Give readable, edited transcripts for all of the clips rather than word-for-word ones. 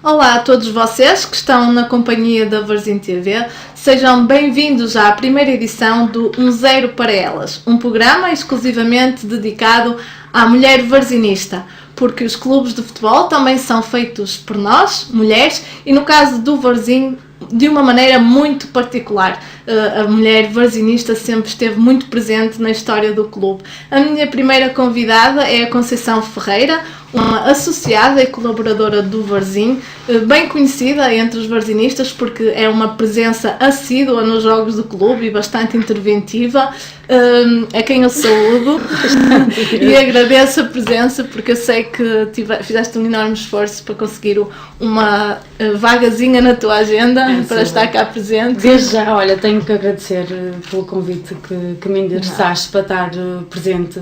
Olá a todos vocês que estão na companhia da Varzim TV, sejam bem-vindos à primeira edição do 1-0 para Elas, um programa exclusivamente dedicado à mulher varzinista, porque os clubes de futebol também são feitos por nós, mulheres, e no caso do Varzim, de uma maneira muito particular. A mulher varzinista sempre esteve muito presente na história do clube. A minha primeira convidada é a Conceição Ferreira, uma associada e colaboradora do Varzim, bem conhecida entre os varzinistas porque é uma presença assídua nos jogos do clube e bastante interventiva, a quem eu saúdo e agradeço a presença porque eu sei que fizeste um enorme esforço para conseguir uma vagazinha na tua agenda para estar cá presente. Desde já, olha, tenho que agradecer pelo convite que me endereçaste para estar presente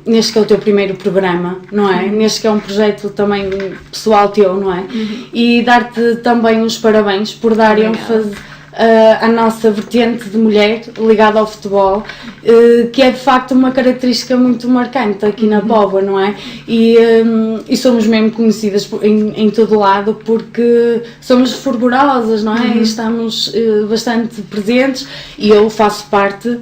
neste que é o teu primeiro programa, não é? Neste que é um projeto também pessoal teu, não é? E dar-te também os parabéns por dar ênfase à nossa vertente de mulher ligada ao futebol, que é de facto uma característica muito marcante aqui na Póvoa, não é? E somos mesmo conhecidas em todo lado porque somos fervorosas, não é? E estamos bastante presentes e eu faço parte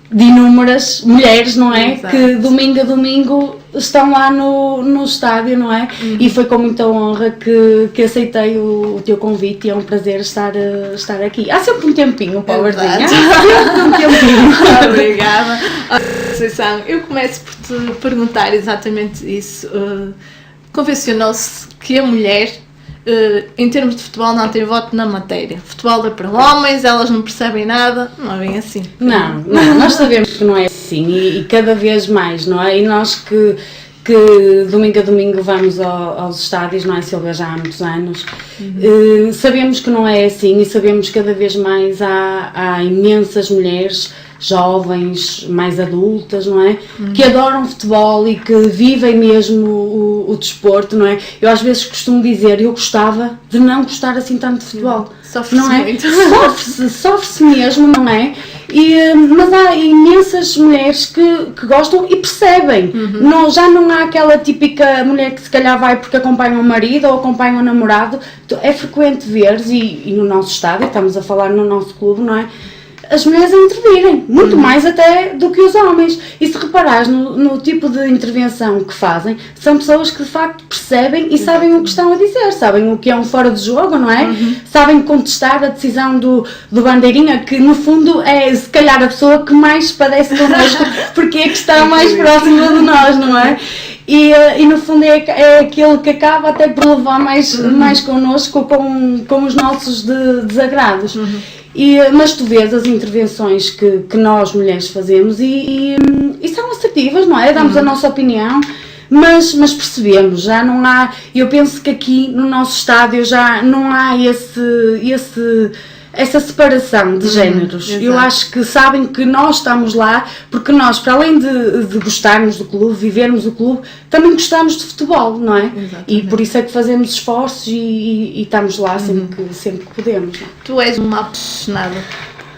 de inúmeras mulheres, não é? Exato. Que domingo a domingo estão lá no estádio, não é? E foi com muita honra que aceitei o teu convite e é um prazer estar aqui. Há sempre um tempinho para o Varzim. Há sempre um tempinho. Obrigada. Conceição, eu começo por te perguntar exatamente isso. Convencionou-se que a mulher, em termos de futebol, não tem voto na matéria. Futebol é para homens, elas não percebem nada, não é bem assim. Não, nós sabemos que não é assim e cada vez mais, não é? E nós que domingo a domingo vamos aos estádios, não é, Silvia, já há muitos anos, sabemos que não é assim e sabemos que cada vez mais há imensas mulheres jovens, mais adultas, não é? Que adoram futebol e que vivem mesmo o desporto, não é? Eu às vezes costumo dizer, eu gostava de não gostar assim tanto de futebol. Sofre-se não é? muito. Sofre-se mesmo, não é? Mas há imensas mulheres que gostam e percebem. Já não há aquela típica mulher que se calhar vai porque acompanha o marido ou acompanha o namorado. É frequente ver, e no nosso estádio, estamos a falar no nosso clube, não é? As mulheres a intervirem, muito mais até do que os homens. E se reparares no tipo de intervenção que fazem, são pessoas que de facto percebem e sabem o que estão a dizer, sabem o que é um fora de jogo, não é? Sabem contestar a decisão do bandeirinha, que no fundo é se calhar a pessoa que mais padece connosco, porque é que está mais próxima de nós, não é? E no fundo é aquele que acaba até por levar mais connosco com os nossos desagrados. Mas tu vês as intervenções que nós mulheres fazemos e são assertivas, não é? Damos a nossa opinião, mas percebemos, já não há, eu penso que aqui no nosso estádio já não há essa separação de géneros. Eu acho que sabem que nós estamos lá porque nós, para além de gostarmos do clube, vivermos o clube, também gostamos de futebol, não é? Exatamente. E por isso é que fazemos esforços e estamos lá sempre que podemos. Não é? Tu és uma apaixonada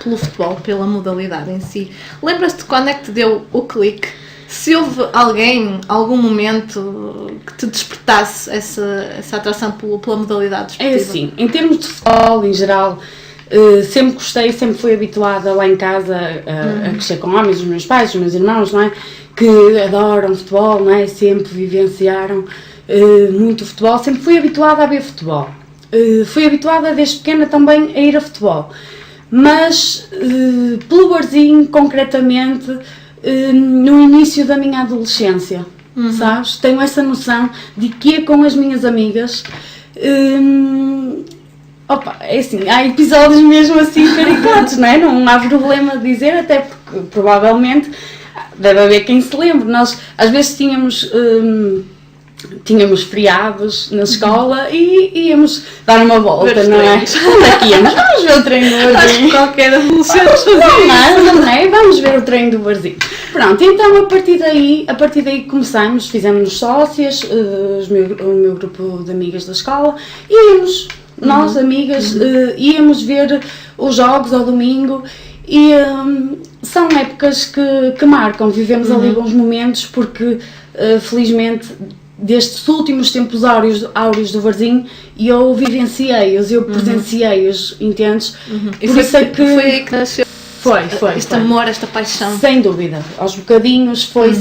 pelo futebol, pela modalidade em si. Lembras-te quando é que te deu o clique? Se houve algum momento que te despertasse essa atração pela modalidade desportiva? É assim, em termos de futebol em geral, sempre gostei, sempre fui habituada lá em casa a crescer com homens, os meus pais, os meus irmãos, não é? Que adoram futebol, não é? Sempre vivenciaram muito futebol, sempre fui habituada a ver futebol. Fui habituada desde pequena também a ir a futebol. Mas pelo Varzim, concretamente, no início da minha adolescência, sabes? Tenho essa noção de que ia com as minhas amigas. É assim, há episódios mesmo assim caricatos, não é? Não há problema de dizer, até porque provavelmente deve haver quem se lembre. Nós às vezes tínhamos feriados na escola e íamos dar uma volta, não é? Onde é que íamos? Vamos ver o treino do Varzim. Acho que qualquer adolescente fazia não é? Vamos ver o treino do Varzim. Pronto, então a partir daí começamos, fizemos sócias, o meu grupo de amigas da escola, e íamos, nós amigas, íamos ver os jogos ao domingo e são épocas que marcam, vivemos ali bons momentos porque felizmente destes últimos tempos áureos do Varzim, e eu vivenciei-os, eu presenciei-os, entendes? E foi aí que nasceu este amor, esta paixão. Sem dúvida, aos bocadinhos foi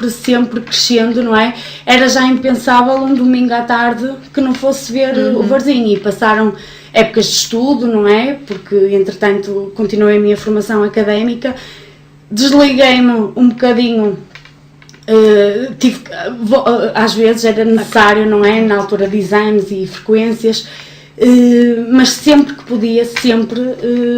sempre crescendo, não é? Era já impensável um domingo à tarde que não fosse ver o Varzim, e passaram épocas de estudo, não é? Porque entretanto continuei a minha formação académica, desliguei-me um bocadinho. Às vezes era necessário, não é? Na altura de exames e frequências, mas sempre que podia,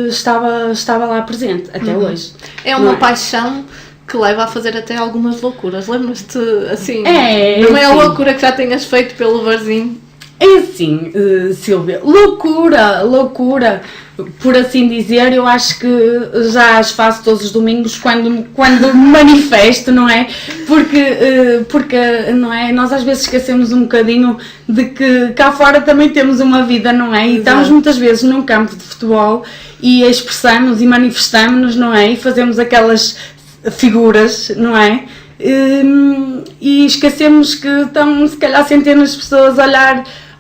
estava lá presente, até hoje. É uma paixão que leva a fazer até algumas loucuras. Lembras-te, assim, da maior loucura que já tenhas feito pelo Varzim? É assim, Silvia, loucura, por assim dizer, eu acho que já as faço todos os domingos quando me manifesto, não é? Porque não é? Nós às vezes esquecemos um bocadinho de que cá fora também temos uma vida, não é? E estamos muitas vezes num campo de futebol e expressamos e manifestamos-nos, não é? E fazemos aquelas figuras, não é? E esquecemos que estão se calhar centenas de pessoas a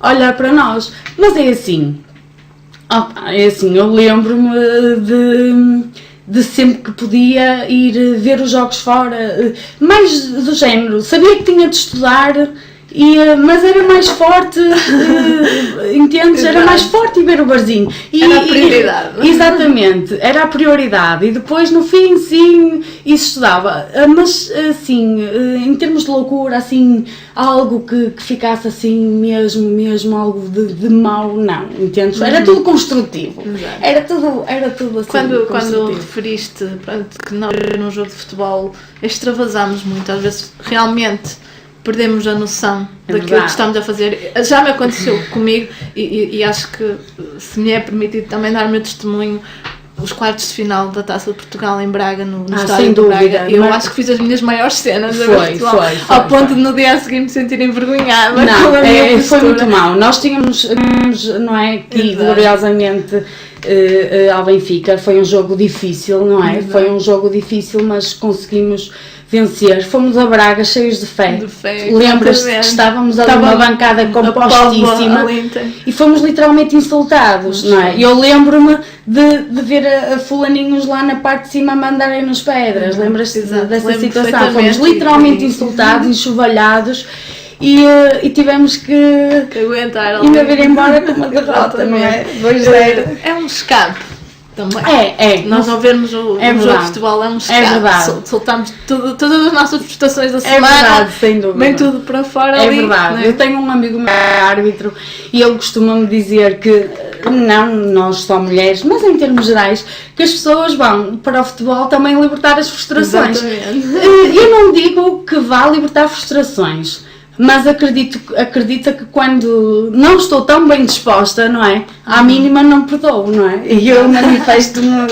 olhar para nós. Mas é assim, eu lembro-me de sempre que podia ir ver os jogos fora, mais do género, sabia que tinha de estudar, mas era mais forte, entendes? Era mais forte e ver o Varzim. Era a prioridade. Exatamente, era a prioridade. E depois, no fim, sim, isso estudava. Mas, assim, em termos de loucura, assim, algo que ficasse assim mesmo algo de mau, não, entendes? Era tudo construtivo. Era tudo assim, quando referiste, pronto, que nós num jogo de futebol extravasámos muito, às vezes realmente perdemos a noção daquilo que estamos a fazer. Já me aconteceu comigo e acho que, se me é permitido também dar o meu testemunho, os quartos de final da Taça de Portugal em Braga, no estádio de Braga, eu acho que fiz as minhas maiores cenas ao ponto de no dia a seguir me sentir envergonhada. Foi muito mau. Nós tínhamos, não é, que gloriosamente ao Benfica, foi um jogo difícil, não é? Foi um jogo difícil, mas conseguimos vencer. Fomos a Braga cheios de fé. Lembras-te que estávamos ali numa bancada compostíssima e fomos literalmente insultados, não é? Eu lembro-me de ver a fulaninhos lá na parte de cima a mandarem-nos pedras. Lembras-te dessa situação? Fomos literalmente insultados, enxovalhados. E tivemos que aguentar ainda vir embora com uma derrota, não é? 2-0. É um escape também. Nós ao vermos o jogo de futebol é um escape. É verdade. Soltamos todas as nossas frustrações da semana. É verdade, sem dúvida. Vem tudo para fora ali. É verdade. Né? Eu tenho um amigo meu árbitro e ele costuma-me dizer que, não nós só mulheres, mas em termos gerais, que as pessoas vão para o futebol também libertar as frustrações. Exatamente. Eu não digo que vá libertar frustrações, mas acredita que quando não estou tão bem disposta, não é? À mínima não perdoo, não é? E eu manifesto-me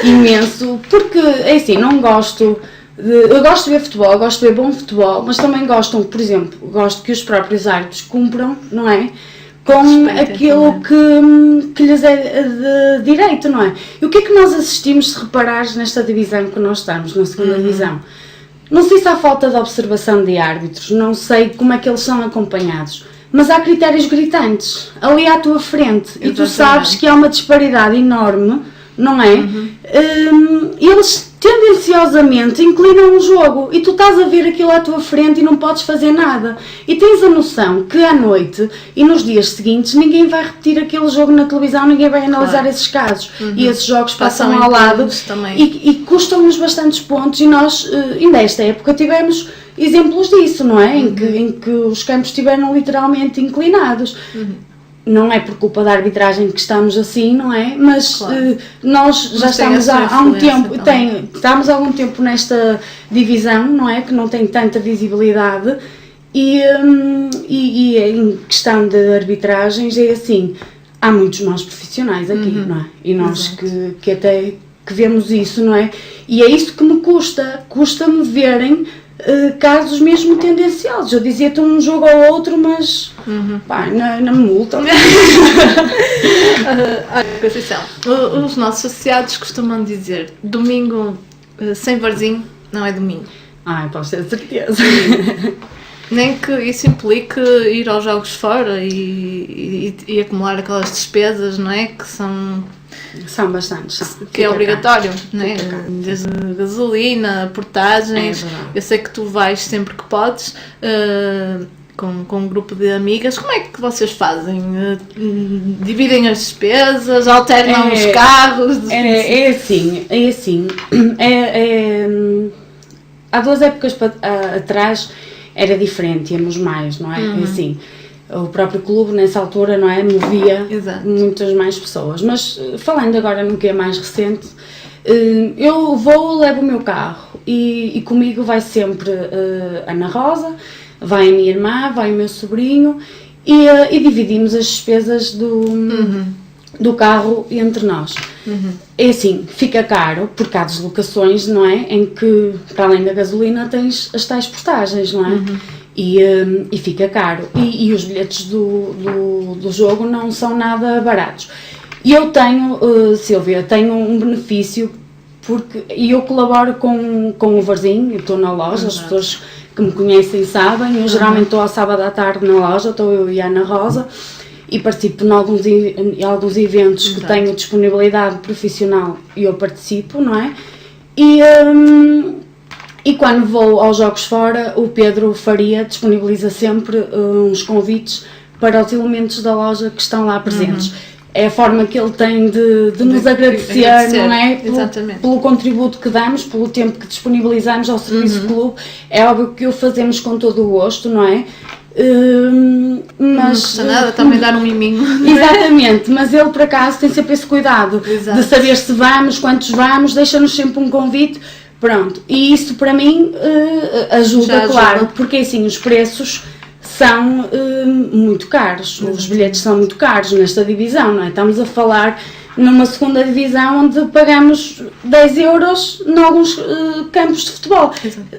imenso, porque, é assim, não gosto eu gosto de ver futebol, gosto de ver bom futebol, mas também gosto, por exemplo, gosto que os próprios árbitros cumpram, não é? Com aquilo que lhes é de direito, não é? E o que é que nós assistimos, se reparares, nesta divisão que nós estamos, na segunda divisão? Não sei se há falta de observação de árbitros, não sei como é que eles são acompanhados, mas há critérios gritantes ali à tua frente. Exatamente. E tu sabes que há uma disparidade enorme, não é? Eles tendenciosamente inclinam o jogo e tu estás a ver aquilo à tua frente e não podes fazer nada. E tens a noção que à noite e nos dias seguintes ninguém vai repetir aquele jogo na televisão, ninguém vai analisar esses casos. E esses jogos passam ao lado e custam-nos bastantes pontos, e nós, ainda esta época, tivemos exemplos disso, não é? Em que os campos estiveram literalmente inclinados. Não é por culpa da arbitragem que estamos assim, não é? Mas nós já estamos há um tempo, estamos há algum tempo nesta divisão, não é? Que não tem tanta visibilidade e em questão de arbitragens é assim, há muitos maus profissionais aqui, não é? E nós que até que vemos isso, não é? E é isso que me custa-me verem casos mesmo tendenciosos. Eu dizia-te um jogo ou outro, mas pá, não me multam. Conceição, os nossos associados costumam dizer: domingo sem Varzim não é domingo. Posso ter certeza. Nem que isso implique ir aos jogos fora e acumular aquelas despesas, não é? Que são bastantes. Que é obrigatório, não é? Desde gasolina, portagem. Eu sei que tu vais sempre que podes. Com um grupo de amigas, como é que vocês fazem? Dividem as despesas? Alternam os carros? É assim. Há 2 épocas atrás era diferente, íamos mais, não é? É assim, o próprio clube nessa altura, não é? Movia muitas mais pessoas, mas falando agora no que é mais recente, eu levo o meu carro e comigo vai sempre a Ana Rosa, vai a minha irmã, vai o meu sobrinho e dividimos as despesas do carro entre nós. É assim, fica caro porque há deslocações, não é? Em que, para além da gasolina, tens as tais portagens, não é? E fica caro. E os bilhetes do jogo não são nada baratos. E eu tenho, Silvia, tenho um benefício porque eu colaboro com o Varzim, eu estou na loja, as pessoas que me conhecem sabem, eu geralmente estou ao sábado à tarde na loja, estou eu e a Ana Rosa e participo em alguns eventos que tenho disponibilidade profissional e eu participo, não é? E quando vou aos jogos fora, o Pedro Faria disponibiliza sempre uns convites para os elementos da loja que estão lá presentes. É a forma que ele tem de nos agradecer, não é? Pelo contributo que damos, pelo tempo que disponibilizamos ao serviço do clube. É óbvio que o fazemos com todo o gosto, não é? Mas não custa nada também dar um miminho. Exatamente, mas ele por acaso tem sempre esse cuidado de saber se vamos, quantos vamos, deixa-nos sempre um convite, pronto. E isso para mim ajuda, claro, porque assim os preços são muito caros, os bilhetes são muito caros nesta divisão, não é? Estamos a falar numa segunda divisão onde pagamos 10 euros em alguns campos de futebol.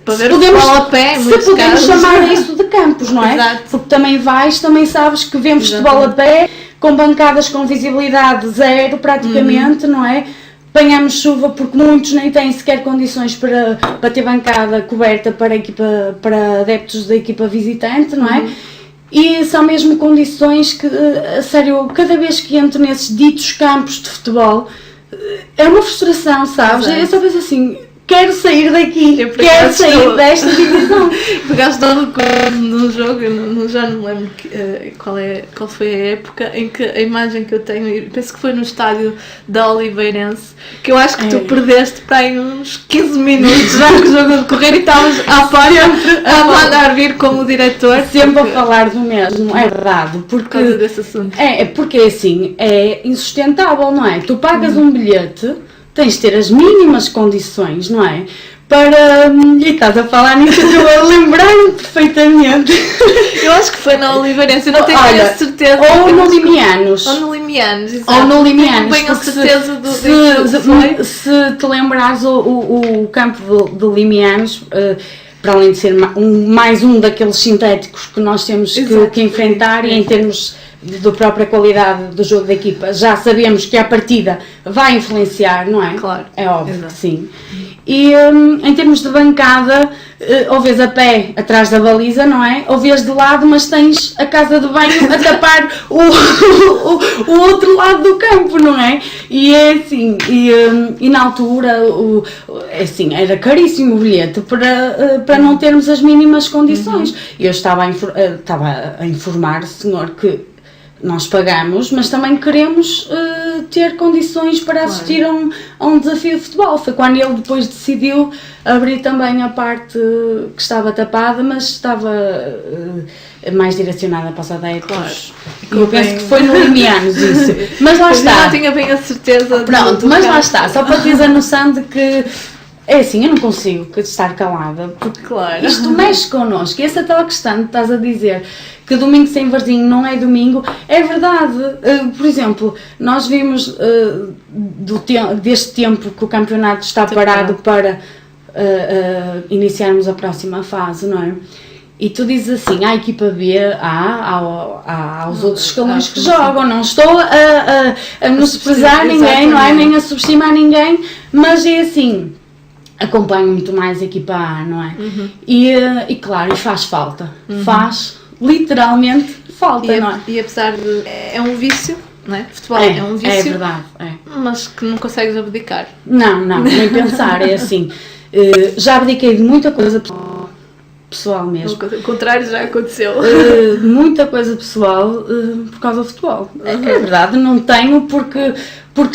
Para ver futebol a pé, se podemos chamar isso de campos, não é? Exato. Porque também sabes que vemos futebol a pé, com bancadas com visibilidade zero praticamente, não é? Apanhamos chuva porque muitos nem têm sequer condições para ter bancada coberta para adeptos da equipa visitante, não é? E são mesmo condições que, a sério, cada vez que entro nesses ditos campos de futebol, é uma frustração, sabes? Eu só penso assim, quero sair daqui, quero sair desta divisão. Pegaste logo no jogo, já não lembro qual foi a época em que a imagem que eu tenho, penso que foi no estádio da Oliveirense, que eu acho que tu perdeste para aí uns 15 minutos já que o jogo a decorrer e estavas à fora a mandar vir como diretor. Sempre a falar do mesmo, é verdade, porque desse assunto. Porque assim, é insustentável, não é? Tu pagas um bilhete, tens de ter as mínimas condições, não é? E estás a falar nisso, eu lembrar-me perfeitamente. Eu acho que foi na Oliveirense, eu não tenho a certeza. Ou no Limianos. Ou no Limianos, exato. Ou no Limianos. Não tenho a certeza se te lembrares o campo de Limianos, para além de ser mais um daqueles sintéticos que nós temos que enfrentar e em termos da própria qualidade do jogo da equipa, já sabemos que a partida vai influenciar, não é? Claro. É óbvio que sim. E em termos de bancada, ou vês a pé atrás da baliza, não é? Ou vês de lado, mas tens a casa de banho a tapar o outro lado do campo, não é? E é assim, e na altura, assim, era caríssimo o bilhete para não termos as mínimas condições. E eu estava a informar, senhor, que nós pagamos, mas também queremos ter condições para assistir a um desafio de futebol. Foi quando ele depois decidiu abrir também a parte que estava tapada, mas estava mais direcionada para os adeptos. Claro. Eu penso que foi no Limianos isso. Mas lá está. Eu não tinha bem a certeza. Pronto, mas lá está. Só para teres a noção de que é assim, eu não consigo estar calada, porque isto mexe connosco. E essa tal questão que estás a dizer, que domingo sem Varzim não é domingo, é verdade. Por exemplo, nós vimos deste tempo que o campeonato está parado para iniciarmos a próxima fase, não é? E tu dizes assim, à equipa B, há os outros escalões que jogam, não estou a menosprezar ninguém, não é? Nem a subestimar ninguém, mas é assim, acompanho muito mais a equipa A, não é? E claro, faz falta. Faz literalmente falta, não é? E apesar de... É um vício, não é? Futebol é um vício. É verdade, mas que não consegues abdicar. Não, nem pensar, é assim. Já abdiquei de muita coisa pessoal mesmo. O contrário já aconteceu. Muita coisa pessoal por causa do futebol. É verdade, não tenho porque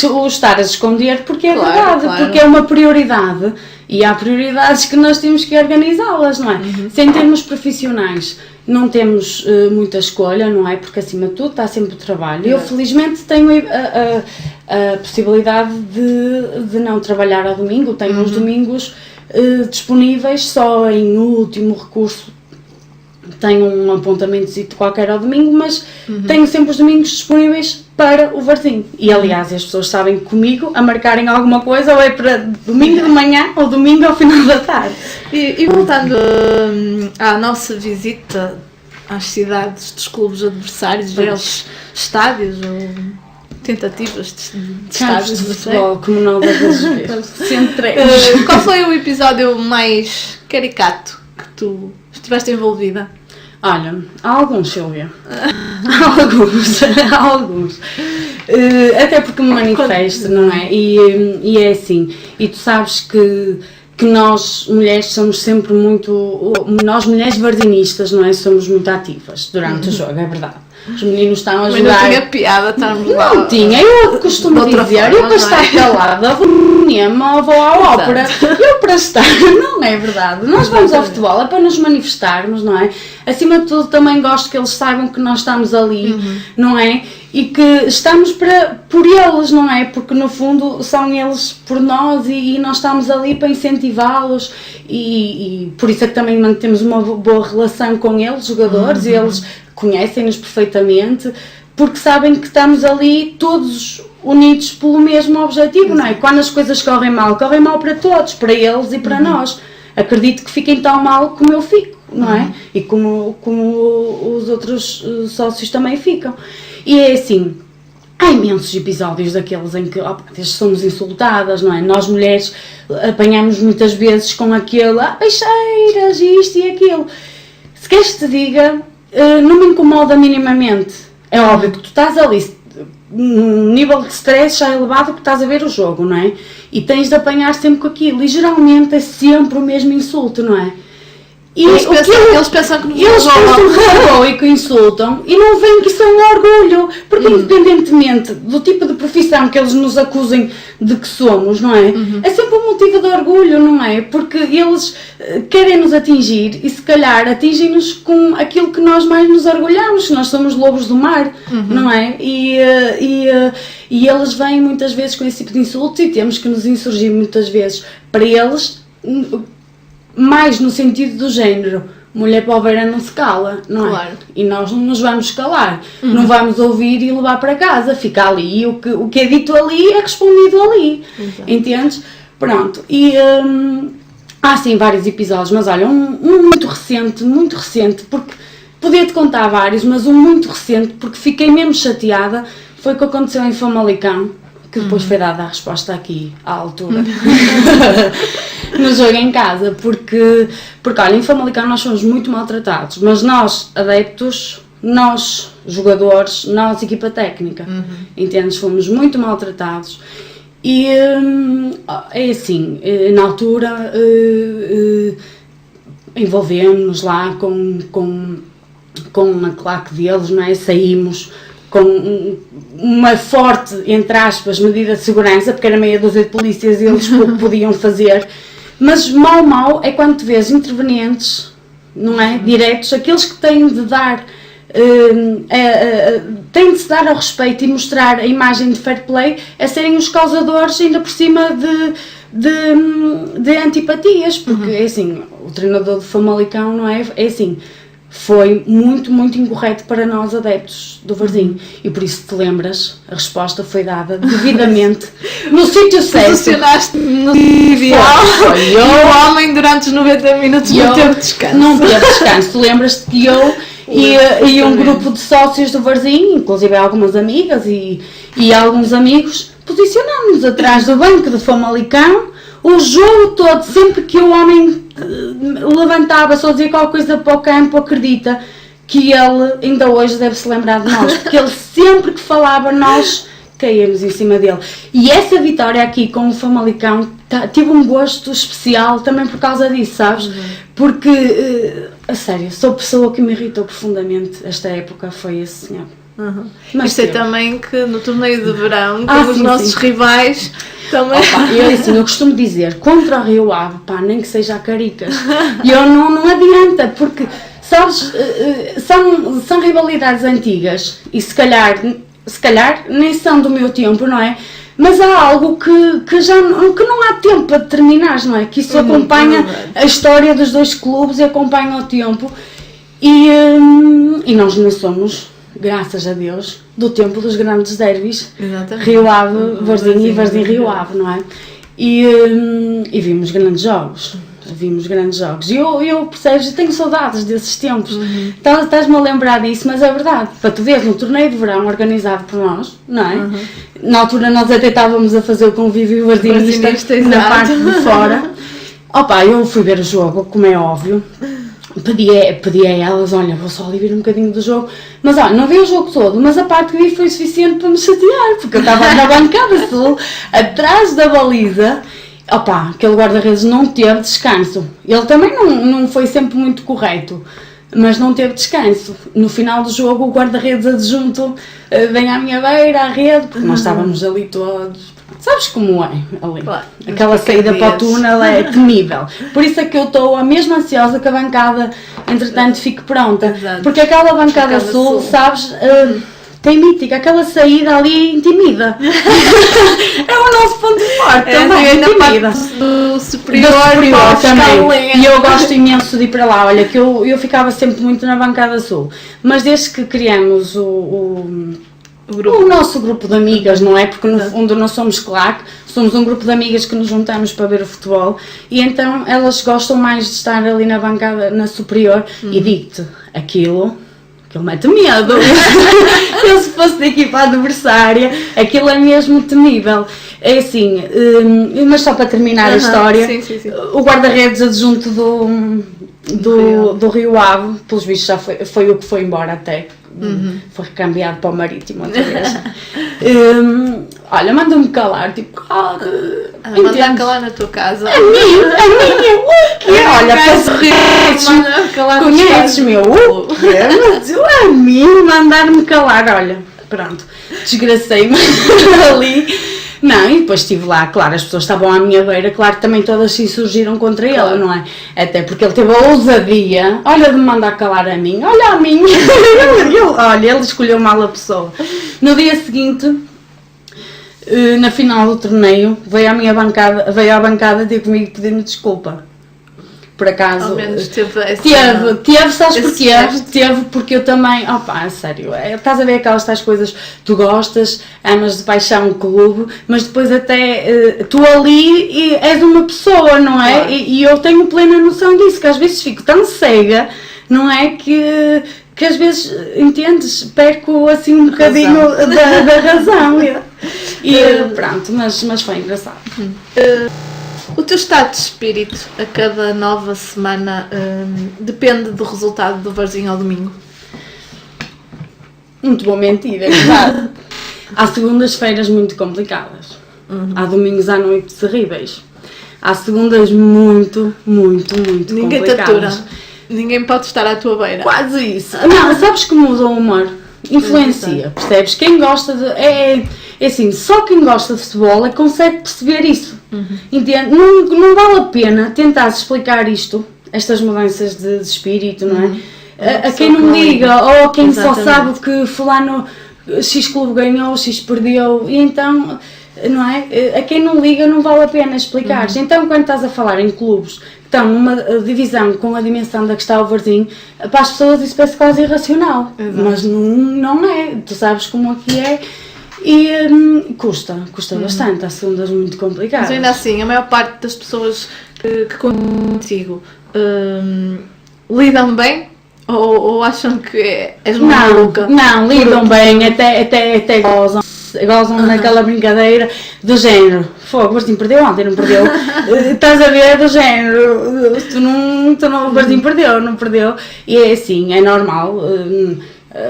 o estar a esconder, porque é verdade, porque é uma prioridade. E há prioridades que nós temos que organizá-las, não é? Sem termos profissionais, não temos muita escolha, não é? Porque acima de tudo está sempre o trabalho. Eu felizmente tenho a possibilidade de não trabalhar ao domingo, tenho uns domingos disponíveis, só em último recurso tenho um apontamento qualquer ao domingo, mas tenho sempre os domingos disponíveis para o Varzim. E aliás, as pessoas sabem comigo a marcarem alguma coisa, ou é para domingo de manhã ou domingo ao final da tarde. E voltando à nossa visita às cidades dos clubes adversários, eles estádios ou tentativas de estádios de futebol, como não das vezes. Sempre. Qual foi o episódio mais caricato que tu estiveste envolvida? Olha, há alguns, Silvia. Há alguns. Até porque me manifesto, não é? E é assim. E tu sabes que nós, mulheres, somos sempre muito... Nós, mulheres varzinistas, não é? Somos muito ativas durante o jogo, é verdade. Os meninos estão a jogar... Mas não tinha piada estarmos lá... Não tinha, eu costumo dizer, eu para estar calada vou ao cinema ou vou à ópera. Eu para estar... Não é verdade. Nós vamos ao futebol, é para nos manifestarmos, não é? Acima de tudo também gosto que eles saibam que nós estamos ali, não é? E que estamos por eles, não é? Porque no fundo são eles por nós e nós estamos ali para incentivá-los e por isso é que também mantemos uma boa relação com eles, jogadores, e eles conhecem-nos perfeitamente, porque sabem que estamos ali todos unidos pelo mesmo objetivo, não é? Quando as coisas correm mal para todos, para eles e para nós. Acredito que fiquem tão mal como eu fico, não é? E como os outros sócios também ficam. E é assim, há imensos episódios daqueles em que somos insultadas, não é? Nós mulheres apanhamos muitas vezes com aquele peixeiras, isto e aquilo. Se queres que te diga, não me incomoda minimamente. É óbvio que tu estás ali num nível de stress já elevado que estás a ver o jogo, não é? E tens de apanhar sempre com aquilo. E geralmente é sempre o mesmo insulto, não é? E eles pensam que roubam e que insultam e não veem que isso é um orgulho, porque independentemente do tipo de profissão que eles nos acusem de que somos, não é? É sempre um motivo de orgulho, não é? Porque eles querem nos atingir e se calhar atingem-nos com aquilo que nós mais nos orgulhamos, nós somos lobos do mar, não é? E eles vêm muitas vezes com esse tipo de insultos e temos que nos insurgir muitas vezes para eles, mais no sentido do género, mulher poveira não se cala, não é? Claro. E nós não nos vamos calar, não vamos ouvir e levar para casa, fica ali, e o que é dito ali é respondido ali, entendes? Pronto, e há sim vários episódios, mas olha, um muito recente, porque podia-te contar vários, mas um muito recente, porque fiquei mesmo chateada, foi o que aconteceu em Famalicão, que depois foi dada a resposta aqui à altura, no jogo em casa, porque olha, em Famalicão nós fomos muito maltratados, mas nós, adeptos, nós, jogadores, nós, equipa técnica, entendes? Fomos muito maltratados e é assim, na altura envolvemos-nos lá com a claque deles, não é? Saímos com uma forte, entre aspas, medida de segurança, porque era meia dúzia de polícias e eles pouco podiam fazer, mas mal é quando te vês intervenientes, não é? Diretos, aqueles que têm de dar, têm de se dar ao respeito e mostrar a imagem de fair play, a serem os causadores ainda por cima de antipatias, porque é assim, o treinador de Famalicão, não é? É assim, foi muito incorreto para nós adeptos do Varzim e por isso te lembras, a resposta foi dada devidamente no sítio certo. Posicionaste no ideal e o homem durante os 90 minutos não teve descanso. Não teve descanso, tu lembras-te que eu e um grupo de sócios do Varzim, inclusive algumas amigas e alguns amigos, posicionámos-nos atrás do banco de Famalicão, O jogo todo, sempre que o homem levantava, só dizia qualquer coisa para o campo, acredita que ele ainda hoje deve se lembrar de nós, porque ele sempre que falava, nós caímos em cima dele. E essa vitória aqui com o Famalicão tive um gosto especial também por causa disso, sabes? Porque, a sério, sou a pessoa que me irritou profundamente esta época, foi esse senhor. Mas isto é também que no torneio de verão, com os nossos rivais, também... eu costumo dizer, contra o Rio Ave, pá, nem que seja a Caricas, e eu não adianta, porque, sabes, são rivalidades antigas, e se calhar nem são do meu tempo, não é? Mas há algo que não há tempo para terminar, não é? Que isso acompanha a história dos dois clubes e acompanha o tempo, e nós não somos, graças a Deus, do tempo dos grandes derbys. Exatamente. Rio Ave, Varzim e Varzim Rio Ave, não é? E vimos grandes jogos. E eu percebes, tenho saudades desses tempos. Então, estás-me a lembrar disso, mas é verdade. Para tu veres, no torneio de verão organizado por nós, não é? Na altura nós até estávamos a fazer o convívio varzinista na parte de fora. Opa, eu fui ver o jogo, como é óbvio. Pedi a elas, olha, vou só ali ver um bocadinho do jogo, mas olha, não vi o jogo todo, mas a parte que vi foi suficiente para me chatear, porque eu estava na bancada sul, atrás da baliza. Opa, aquele guarda-redes não teve descanso. Ele também não foi sempre muito correto, mas não teve descanso. No final do jogo, o guarda-redes adjunto vem à minha beira, à rede, porque nós estávamos ali todos. Sabes como é ali? Claro, aquela saída para o túnel é temível. Por isso é que eu estou a mesmo ansiosa que a bancada, entretanto, fique pronta. Exato. Porque aquela bancada sul, sabes, tem mítica, aquela saída ali intimida. É o nosso ponto forte, também intimida. Do superior também. E eu gosto imenso de ir para lá. Olha, que eu ficava sempre muito na bancada sul. Mas desde que criamos o nosso grupo de amigas, não é? Porque no fundo não somos claque, somos um grupo de amigas que nos juntamos para ver o futebol, e então elas gostam mais de estar ali na bancada, na superior, e digo-te, aquilo mete medo. Eu, se fosse da equipa adversária, aquilo é mesmo temível. É assim, mas só para terminar a história, sim. O guarda-redes adjunto do Rio Ave, pelos vistos já foi o que foi embora até. Foi recambiado para o Marítimo outra vez. Olha, manda-me calar, tipo, mandar calar na tua casa. A mim, olha, para sorrir, conheces-me, mas eu a mim mandar-me calar, olha, pronto, desgracei-me ali. Não, e depois estive lá, claro, as pessoas estavam à minha beira, claro que também todas se insurgiram contra ele, não é? Até porque ele teve a ousadia, olha, de me mandar calar a mim, olha a mim, ele escolheu mal a pessoa. No dia seguinte, na final do torneio, veio à bancada ter comigo pedir-me desculpa. Por acaso, ao menos teve, sabes porquê? Teve porque eu também, opa, sério, estás a ver aquelas tais coisas, tu gostas, amas de paixão o clube, mas depois até tu ali és uma pessoa, não é? Claro. E eu tenho plena noção disso, que às vezes fico tão cega, não é? Que às vezes, entendes, perco assim um bocadinho da razão. E pronto, mas foi engraçado. O teu estado de espírito a cada nova semana depende do resultado do Varzim ao domingo? Muito bom mentir, é verdade. Há segundas-feiras muito complicadas. Há domingos à noite terríveis. Há segundas muito complicadas. Ninguém te atura. Ninguém pode estar à tua beira. Quase isso. Não, sabes que muda o humor? Influencia, percebes? Quem gosta de... É assim, só quem gosta de futebol é que consegue perceber isso. Entende? Não vale a pena tentar explicar estas mudanças de espírito, não é? A quem não liga, ou a quem só sabe que fulano X clube ganhou, X perdeu, e então, não é? A quem não liga não vale a pena explicar. Então, quando estás a falar em clubes que estão numa divisão com a dimensão da que está o Varzim, para as pessoas isso parece quase irracional. Mas não é. Tu sabes como aqui é. E custa bastante, há segundas muito complicadas. Mas ainda assim, a maior parte das pessoas que contigo lidam bem ou acham que és uma maluca? Não, lidam bem, até gozam. gozam naquela brincadeira do género, fogo, o Varzinho perdeu ontem, não perdeu? Estás a ver, do género, o Varzinho perdeu, não perdeu? E é assim, é normal.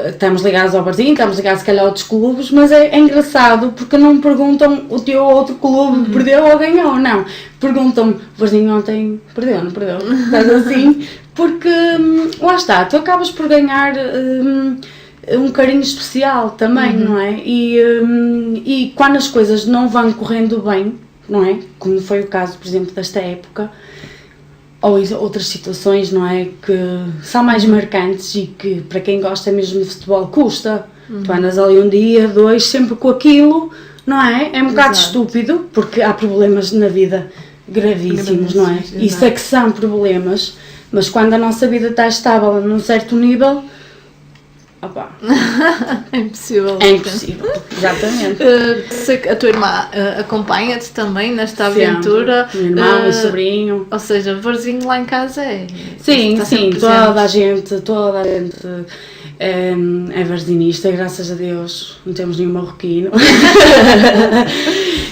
Estamos ligados ao Varzinho, estamos ligados se calhar a outros clubes, mas é engraçado porque não perguntam o teu outro clube perdeu ou ganhou, não. Perguntam, o Varzinho ontem perdeu, não perdeu? Estás assim? Porque, lá está, tu acabas por ganhar um carinho especial também, não é? E quando as coisas não vão correndo bem, não é? Como foi o caso, por exemplo, desta época, ou outras situações, não é, que são mais marcantes e que para quem gosta mesmo de futebol custa. Tu andas ali um dia, dois, sempre com aquilo, não é? É um bocado estúpido, porque há problemas na vida gravíssimos, não é? Isso é que são problemas, mas quando a nossa vida está estável num certo nível, opa, é impossível. É impossível, exatamente. Sei que a tua irmã acompanha-te também nesta Sempre. aventura. Meu irmão, meu sobrinho. Ou seja, o Varzinho lá em casa é. Sim, sim, toda a gente é varzinista, graças a Deus, não temos nenhum marroquino.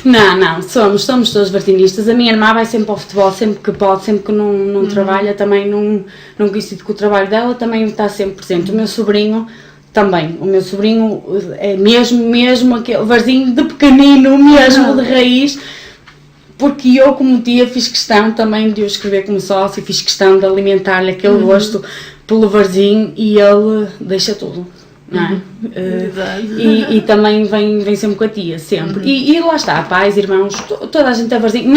Não, somos todos varzinistas. A minha irmã vai sempre ao futebol, sempre que pode, sempre que não trabalha, também não coincide com o trabalho dela, também está sempre presente. O meu sobrinho também, é mesmo aquele varzinho de pequenino, mesmo de raiz, porque eu como tia fiz questão também de o escrever como sócio, fiz questão de alimentar-lhe aquele gosto pelo varzinho e ele deixa tudo. Não é? E também vem sempre com a tia, sempre. E lá está, pais, irmãos, toda a gente é varzinho.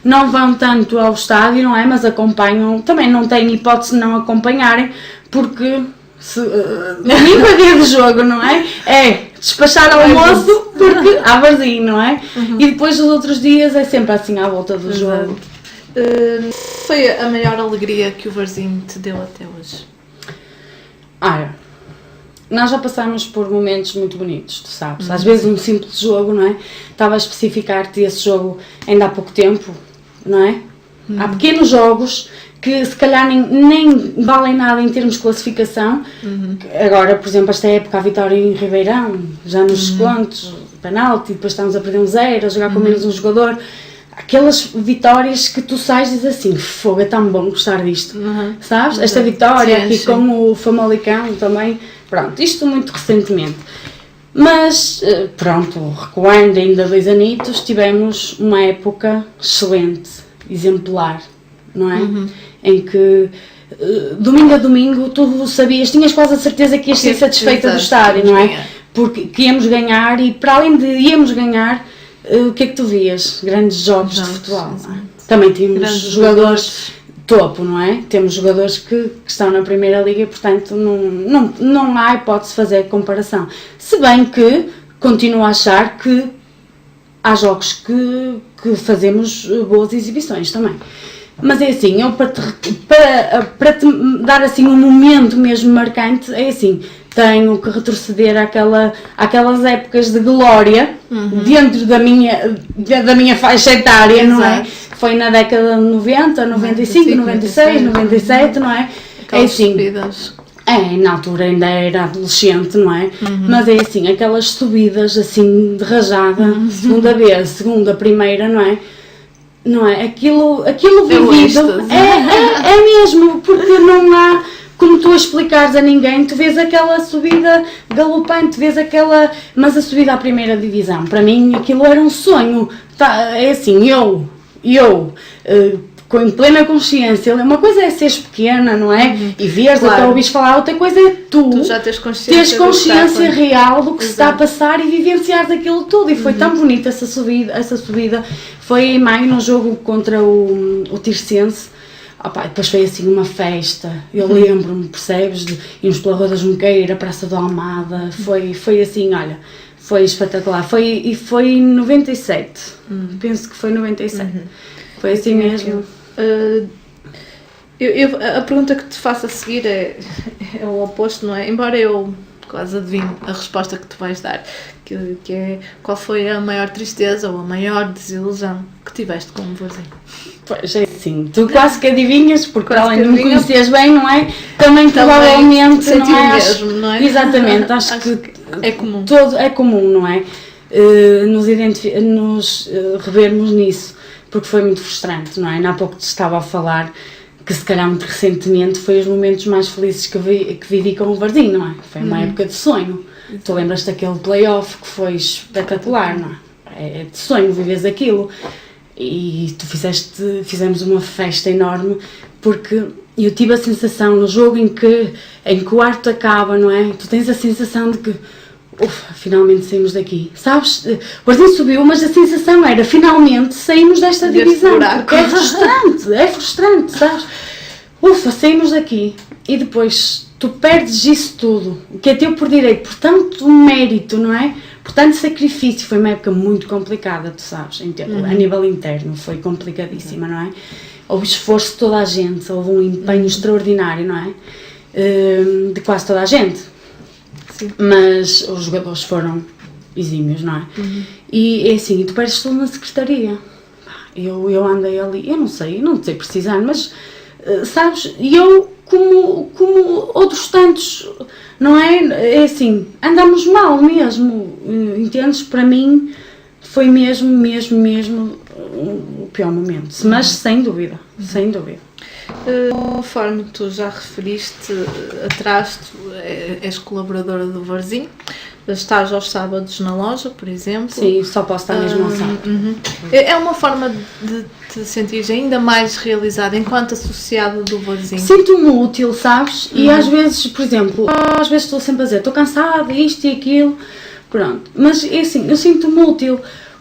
Não vão tanto ao estádio, não é? Mas acompanham, também não têm hipótese de não acompanharem, porque domingo é dia do jogo, não é? É despachar ao almoço porque há varzinho, não é? E depois os outros dias é sempre assim à volta do jogo. Foi a maior alegria que o Varzinho te deu até hoje? Olha, nós já passámos por momentos muito bonitos, tu sabes. Às vezes um simples jogo, não é? Estava a especificar-te esse jogo ainda há pouco tempo, não é? Há pequenos jogos que se calhar nem valem nada em termos de classificação. Agora, por exemplo, esta época a vitória em Ribeirão, já nos descontos, penalti, depois estamos a perder 1-0, a jogar com menos um jogador. Aquelas vitórias que tu sais e dizes assim, fogo, é tão bom gostar disto, sabes? Esta vitória aqui com o Famalicão também, pronto, isto muito recentemente. Mas, pronto, recuando ainda 2 anitos, tivemos uma época excelente, exemplar, não é? Em que domingo a domingo tu sabias, tinhas quase a certeza que ias ser satisfeita do estádio, não é? Porque que íamos ganhar e para além de íamos ganhar, o que é que tu vias? Grandes jogos de futebol, não é? Também tínhamos jogadores topo, não é? Temos jogadores que estão na Primeira Liga e, portanto, não há hipótese de fazer comparação. Se bem que continuo a achar que há jogos que fazemos boas exibições também. Mas é assim, eu para te dar assim um momento mesmo marcante, é assim, tenho que retroceder àquelas épocas de glória dentro da minha faixa etária, não é? Foi na década de 90, 95, 96, 97, não é? Aquelas é assim, subidas. na altura ainda era adolescente, não é? Mas é assim, aquelas subidas assim de rajada, segunda vez, segunda, primeira, não é? Não é? Aquilo vivido é mesmo, porque não há como tu explicares a ninguém, tu vês aquela subida galopante, mas a subida à primeira divisão, para mim aquilo era um sonho, é assim, eu com plena consciência, uma coisa é seres pequena, não é? E veres, até ouvires falar, outra coisa é tu já tens consciência real do que se está a passar e vivenciares aquilo tudo. E foi tão bonita essa subida, foi em maio num jogo contra o Tirsense. Depois foi assim uma festa, eu lembro-me, percebes, de irmos pela Rua da Junqueira, Praça do Almada, foi assim, olha, foi espetacular, foi em 97, penso que foi 97, foi assim mesmo. A pergunta que te faço a seguir é o oposto, não é? Embora eu quase adivinho a resposta que tu vais dar, que é qual foi a maior tristeza ou a maior desilusão que tiveste com o Varzinho? Pois é, sim, tu quase que adivinhas, porque além de me conhecias bem, não é? Também provavelmente, não é? Mesmo, não é? Exatamente, acho que É comum. É comum, não é? Nos revermos nisso, porque foi muito frustrante, não é? Há pouco te estava a falar que se calhar muito recentemente foi os momentos mais felizes que vivi com o Varzim, não é? Foi uma época de sonho. Tu lembras daquele play-off que foi espetacular, não é? É de sonho, vives aquilo. E fizemos uma festa enorme, porque eu tive a sensação no jogo em que o quarto acaba, não é? Tu tens a sensação de que finalmente saímos daqui, sabes? O Varzim subiu, mas a sensação era finalmente saímos desta divisão, porque é frustrante, sabes? Saímos daqui e depois tu perdes isso tudo, o que é teu por direito, por tanto mérito, não é? Por tanto sacrifício. Foi uma época muito complicada, tu sabes, a nível interno foi complicadíssima, não é? Houve esforço de toda a gente, houve um empenho extraordinário, não é? De quase toda a gente. Sim. Mas os jogadores foram exímios, não é? E é assim, tu perdes tudo na secretaria. Eu andei ali, eu não sei precisar, mas sabes, eu como outros tantos, não é? É assim, andamos mal mesmo, entendes? Para mim foi mesmo o pior momento, mas sem dúvida. Conforme tu já referiste atrás, tu és colaboradora do Varzim, estás aos sábados na loja, por exemplo. Sim, só posso estar mesmo ao sábado. É uma forma de te sentires ainda mais realizada enquanto associada do Varzim? Sinto-me útil, sabes? E às vezes, por exemplo, estou sempre a dizer, estou cansada, isto e aquilo, pronto. Mas é assim, eu sinto-me útil.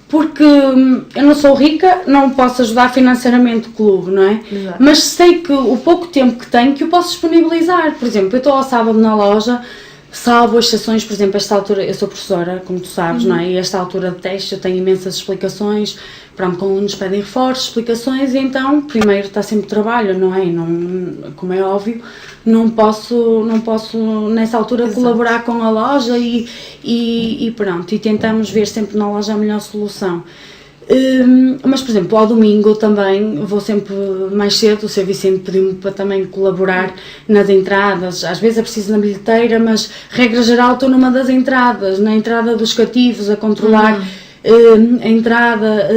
Porque eu não sou rica, não posso ajudar financeiramente o clube, não é? Exato. Mas sei que o pouco tempo que tenho, que eu posso disponibilizar. Por exemplo, eu estou ao sábado na loja, salvo as sessões, por exemplo, esta altura, eu sou professora, como tu sabes, não é? E esta altura de teste eu tenho imensas explicações, pronto, quando nos pedem reforços, explicações, e então, primeiro está sempre trabalho, não é? Não, como é óbvio, não posso nessa altura Exato. Colaborar com a loja e pronto, e tentamos ver sempre na loja a melhor solução. Mas, por exemplo, ao domingo também vou sempre mais cedo, o Sr. Vicente pediu-me para também colaborar nas entradas, às vezes é preciso na bilheteira, mas regra geral estou numa das entradas, na entrada dos cativos, a controlar a entrada,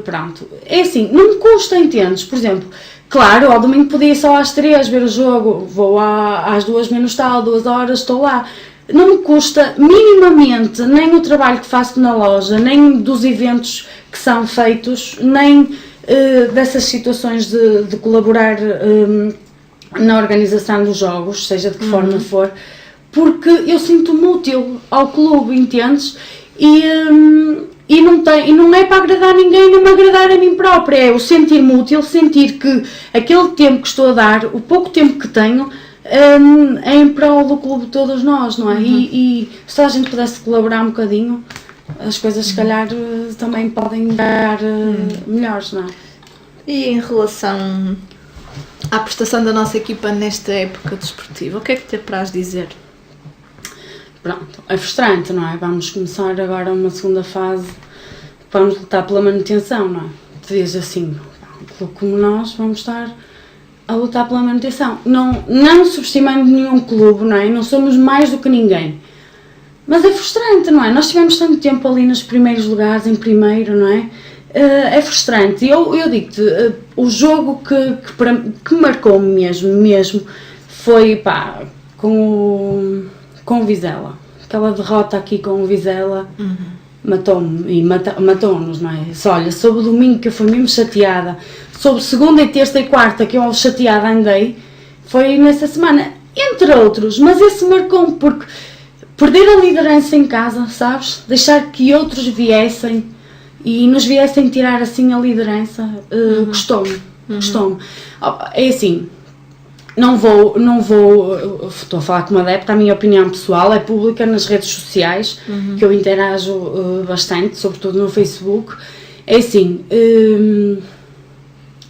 pronto. É assim, não me custa, entendes? Por exemplo, claro, ao domingo podia ir só às 3 ver o jogo, vou às 2 menos tal, 2 horas, estou lá. Não me custa minimamente nem o trabalho que faço na loja, nem dos eventos que são feitos, nem dessas situações de colaborar na organização dos jogos, seja de que forma for, porque eu sinto-me útil ao clube, entendes? E não é para agradar ninguém, nem me agradar a mim própria, é o sentir-me útil, sentir que aquele tempo que estou a dar, o pouco tempo que tenho, é em prol do clube de todos nós, não é? E se a gente pudesse colaborar um bocadinho, as coisas se calhar também podem dar melhores, não é? E em relação à prestação da nossa equipa nesta época desportiva, o que é que te apraz dizer? Pronto, é frustrante, não é? Vamos começar agora uma segunda fase, vamos lutar pela manutenção, não é? Tu dizes assim, um clube como nós vamos estar a lutar pela manutenção, não subestimando nenhum clube, não é? Não somos mais do que ninguém, mas é frustrante, não é? Nós tivemos tanto tempo ali nos primeiros lugares, em primeiro, não é? É frustrante. Eu digo-te, o jogo que marcou-me mesmo foi com o Vizela, aquela derrota aqui com o Vizela. Matou-me e matou-nos, não é? Olha, soube o domingo que eu fui mesmo chateada, soube segunda e terça e quarta que eu chateada andei, foi nessa semana, entre outros, mas esse marcou-me porque perder a liderança em casa, sabes? Deixar que outros viessem e nos viessem tirar assim a liderança, custou-me. É assim, não vou, estou a falar como adepta, a minha opinião pessoal é pública nas redes sociais, que eu interajo bastante, sobretudo no Facebook. É assim,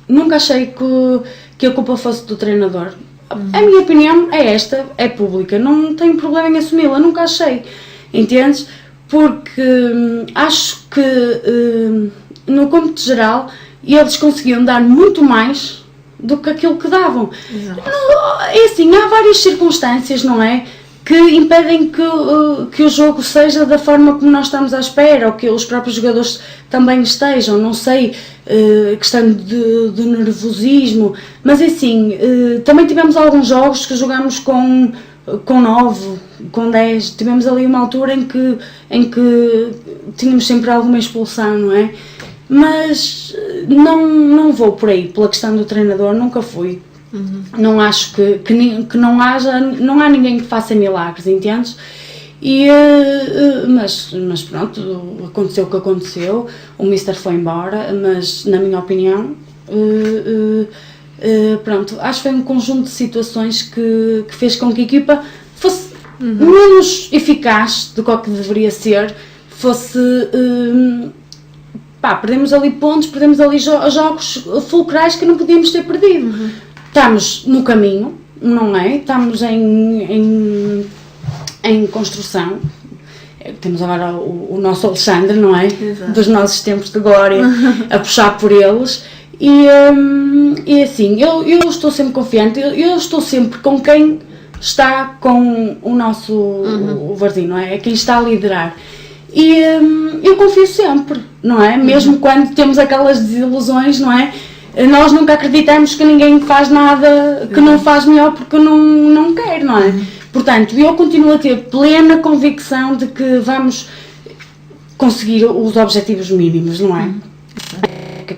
nunca achei que a culpa fosse do treinador. A minha opinião é esta, é pública, não tenho problema em assumi-la, nunca achei, entendes? Porque acho que no cômputo geral eles conseguiam dar muito mais do que aquilo que davam. É assim, há várias circunstâncias, não é? que impedem que o jogo seja da forma como nós estamos à espera, ou que os próprios jogadores também estejam, não sei, questão de nervosismo, mas assim, também tivemos alguns jogos que jogamos com 9, com 10, tivemos ali uma altura em que tínhamos sempre alguma expulsão, não é? Mas não vou por aí, pela questão do treinador, nunca fui. Não acho que não há ninguém que faça milagres, entendes? Mas pronto, aconteceu o que aconteceu, o Mister foi embora, mas na minha opinião, pronto, acho que foi um conjunto de situações que fez com que a equipa fosse menos eficaz do que deveria ser, fosse... perdemos ali pontos, perdemos ali jogos fulcrais que não podíamos ter perdido. Estamos no caminho, não é? Estamos em construção. Temos agora o nosso Alexandre, não é? Exato. Dos nossos tempos de glória, a puxar por eles. E assim, eu estou sempre confiante, eu estou sempre com quem está com o nosso o Varzim, não é? É quem está a liderar. E eu confio sempre, não é? Mesmo quando temos aquelas desilusões, não é? Nós nunca acreditamos que ninguém faz nada que não faz melhor porque não quer, não é? Portanto, eu continuo a ter plena convicção de que vamos conseguir os objetivos mínimos, não é?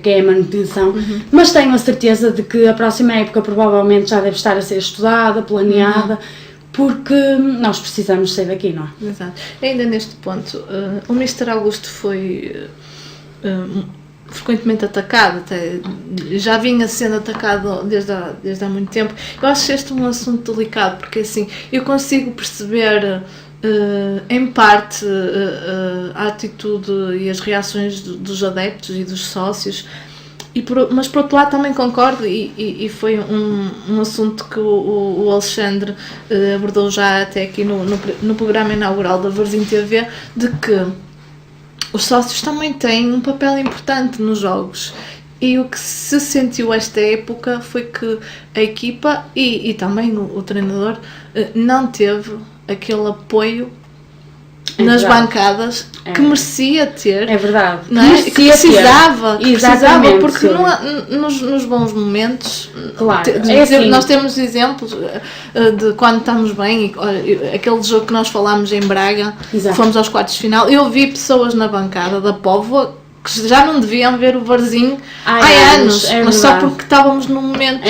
Que é a manutenção, mas tenho a certeza de que a próxima época provavelmente já deve estar a ser estudada, planeada, porque nós precisamos sair daqui, não é? Exato. Ainda neste ponto, o Mister Augusto foi frequentemente atacado, até, já vinha sendo atacado desde há muito tempo. Eu acho este um assunto delicado, porque assim, eu consigo perceber em parte a atitude e as reações dos adeptos e dos sócios, mas por outro lado também concordo, e foi um assunto que o Alexandre abordou já até aqui no programa inaugural da Varzim TV, de que os sócios também têm um papel importante nos jogos. E o que se sentiu esta época foi que a equipa e também o treinador não teve aquele apoio nas bancadas que merecia ter. É verdade. Não é? Que precisava, porque nos bons momentos, claro, nós temos exemplos de quando estamos bem, aquele jogo que nós falámos em Braga, fomos aos quartos de final, eu vi pessoas na bancada da Póvoa que já não deviam ver o Varzinho há anos, mas só porque estávamos num momento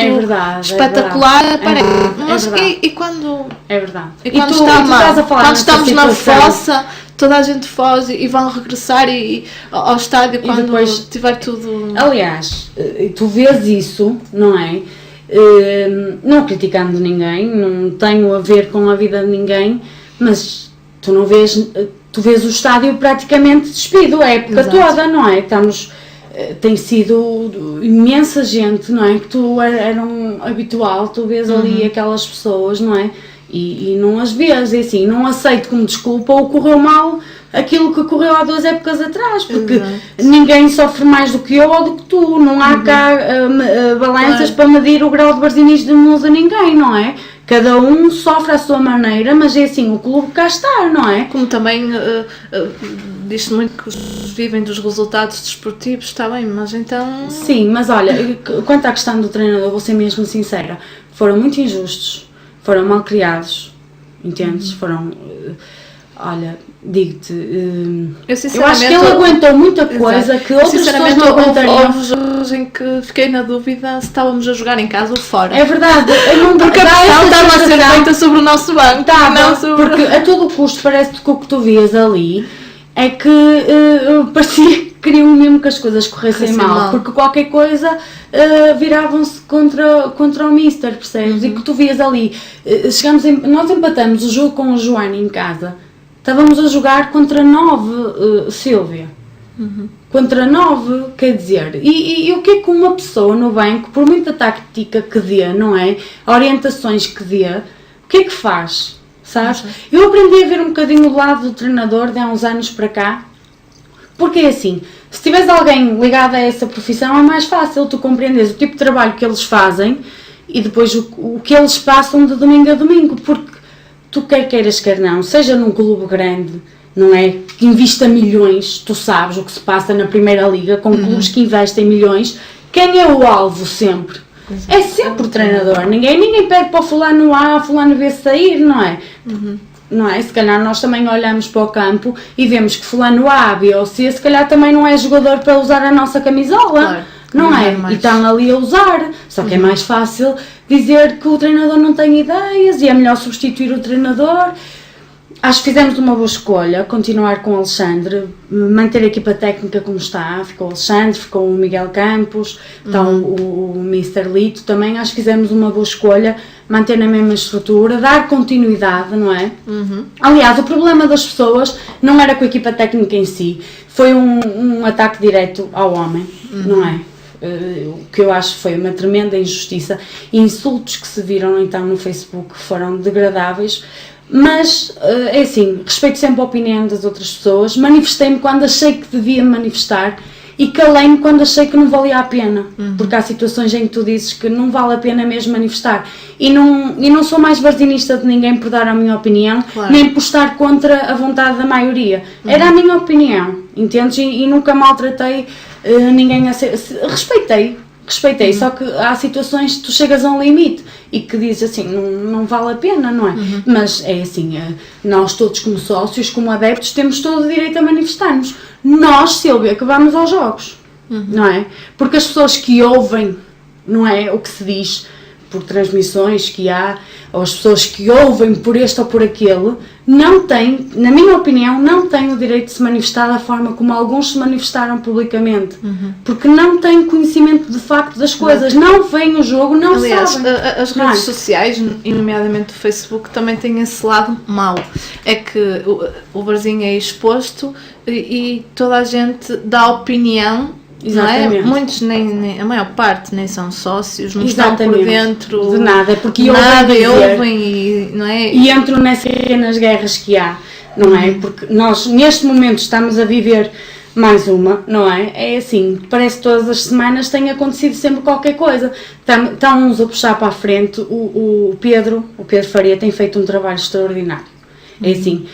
espetacular. E quando é verdade. E quando está mal, quando estamos na fossa, toda a gente foge e vão regressar ao estádio quando depois tiver tudo. Aliás, tu vês isso, não é? Não criticando ninguém, não tenho a ver com a vida de ninguém, mas tu não vês. Tu vês o estádio praticamente despido a época toda, não é? Tem sido imensa gente, não é? Que tu era um habitual, tu vês ali aquelas pessoas, não é? E não as vês, e assim, não aceito como desculpa ou correu mal aquilo que correu há 2 épocas atrás, porque ninguém sofre mais do que eu ou do que tu, não há cá balanças para medir o grau de varzinismo de ninguém, não é? Cada um sofre à sua maneira, mas é assim, o clube cá está, não é? Como também diz-se muito que vivem dos resultados desportivos, está bem, mas então... Sim, mas olha, quanto à questão do treinador, vou ser mesmo sincera, foram muito injustos, foram mal criados, entendes? Foram... Olha, digo-te, eu acho que ele aguentou muita coisa que outras pessoas não aguentariam. Houve jogos em que fiquei na dúvida se estávamos a jogar em casa ou fora. É verdade, porque a pressão estava a ser feita sobre o nosso banco. Porque a todo custo parece que o que tu vias ali é que parecia que queriam mesmo que as coisas corressem mal, porque qualquer coisa viravam-se contra o Mister, percebes? E que tu vias ali, nós empatamos o jogo com o Joana em casa. Estávamos a jogar contra 9, Sílvia. Contra 9, quer dizer, e o que é que uma pessoa no banco, por muita tática que dê, não é? Orientações que dê, o que é que faz? Sabes? Eu aprendi a ver um bocadinho do lado do treinador de há uns anos para cá, porque é assim, se tiveres alguém ligado a essa profissão é mais fácil tu compreenderes o tipo de trabalho que eles fazem e depois o que eles passam de domingo a domingo, porque tu queiras, quer não, seja num clube grande, não é? Que invista milhões, tu sabes o que se passa na Primeira Liga, com clubes que investem milhões, quem é o alvo sempre? É sempre o treinador, ninguém pede para o fulano A, fulano B sair, não é? Não é? Se calhar nós também olhamos para o campo e vemos que fulano A, B ou C, se calhar também não é jogador para usar a nossa camisola, claro, não é? E estão ali a usar, só que é mais fácil dizer que o treinador não tem ideias e é melhor substituir o treinador. Acho que fizemos uma boa escolha, continuar com o Alexandre, manter a equipa técnica como está, ficou o Alexandre, ficou o Miguel Campos, então o Mr. Lito também, acho que fizemos uma boa escolha, manter na mesma estrutura, dar continuidade, não é? Aliás, o problema das pessoas não era com a equipa técnica em si, foi um ataque direto ao homem, não é? O que eu acho foi uma tremenda injustiça, e insultos que se viram então no Facebook foram degradáveis. Mas, é assim, respeito sempre a opinião das outras pessoas, manifestei-me quando achei que devia me manifestar e calei-me quando achei que não valia a pena, porque há situações em que tu dizes que não vale a pena mesmo manifestar, e não sou mais varzinista de ninguém por dar a minha opinião, claro, nem por estar contra a vontade da maioria, era a minha opinião, entendes? E nunca maltratei ninguém a ser, respeitei, só que há situações que tu chegas a um limite e que dizes assim, não vale a pena, não é? Mas é assim, nós todos como sócios, como adeptos, temos todo o direito a manifestar-nos. Nós, Silvia, que vamos aos jogos, não é? Porque as pessoas que ouvem, não é, o que se diz por transmissões que há, ou as pessoas que ouvem por este ou por aquele, não têm, na minha opinião, não têm o direito de se manifestar da forma como alguns se manifestaram publicamente, porque não têm conhecimento de facto das coisas, não veem o jogo, não Aliás, sabem. As redes sociais, e nomeadamente o Facebook, também têm esse lado mau, é que o Varzinho é exposto e toda a gente dá opinião. Exatamente. Não é? Muitos, a maior parte, nem são sócios, não estão por dentro de nada, porque ouvem e, não é? E entram nessas pequenas guerras que há, não é? Porque nós neste momento estamos a viver mais uma, não é? É assim, parece que todas as semanas tem acontecido sempre qualquer coisa. Estão uns a puxar para a frente, o Pedro Faria tem feito um trabalho extraordinário. É assim,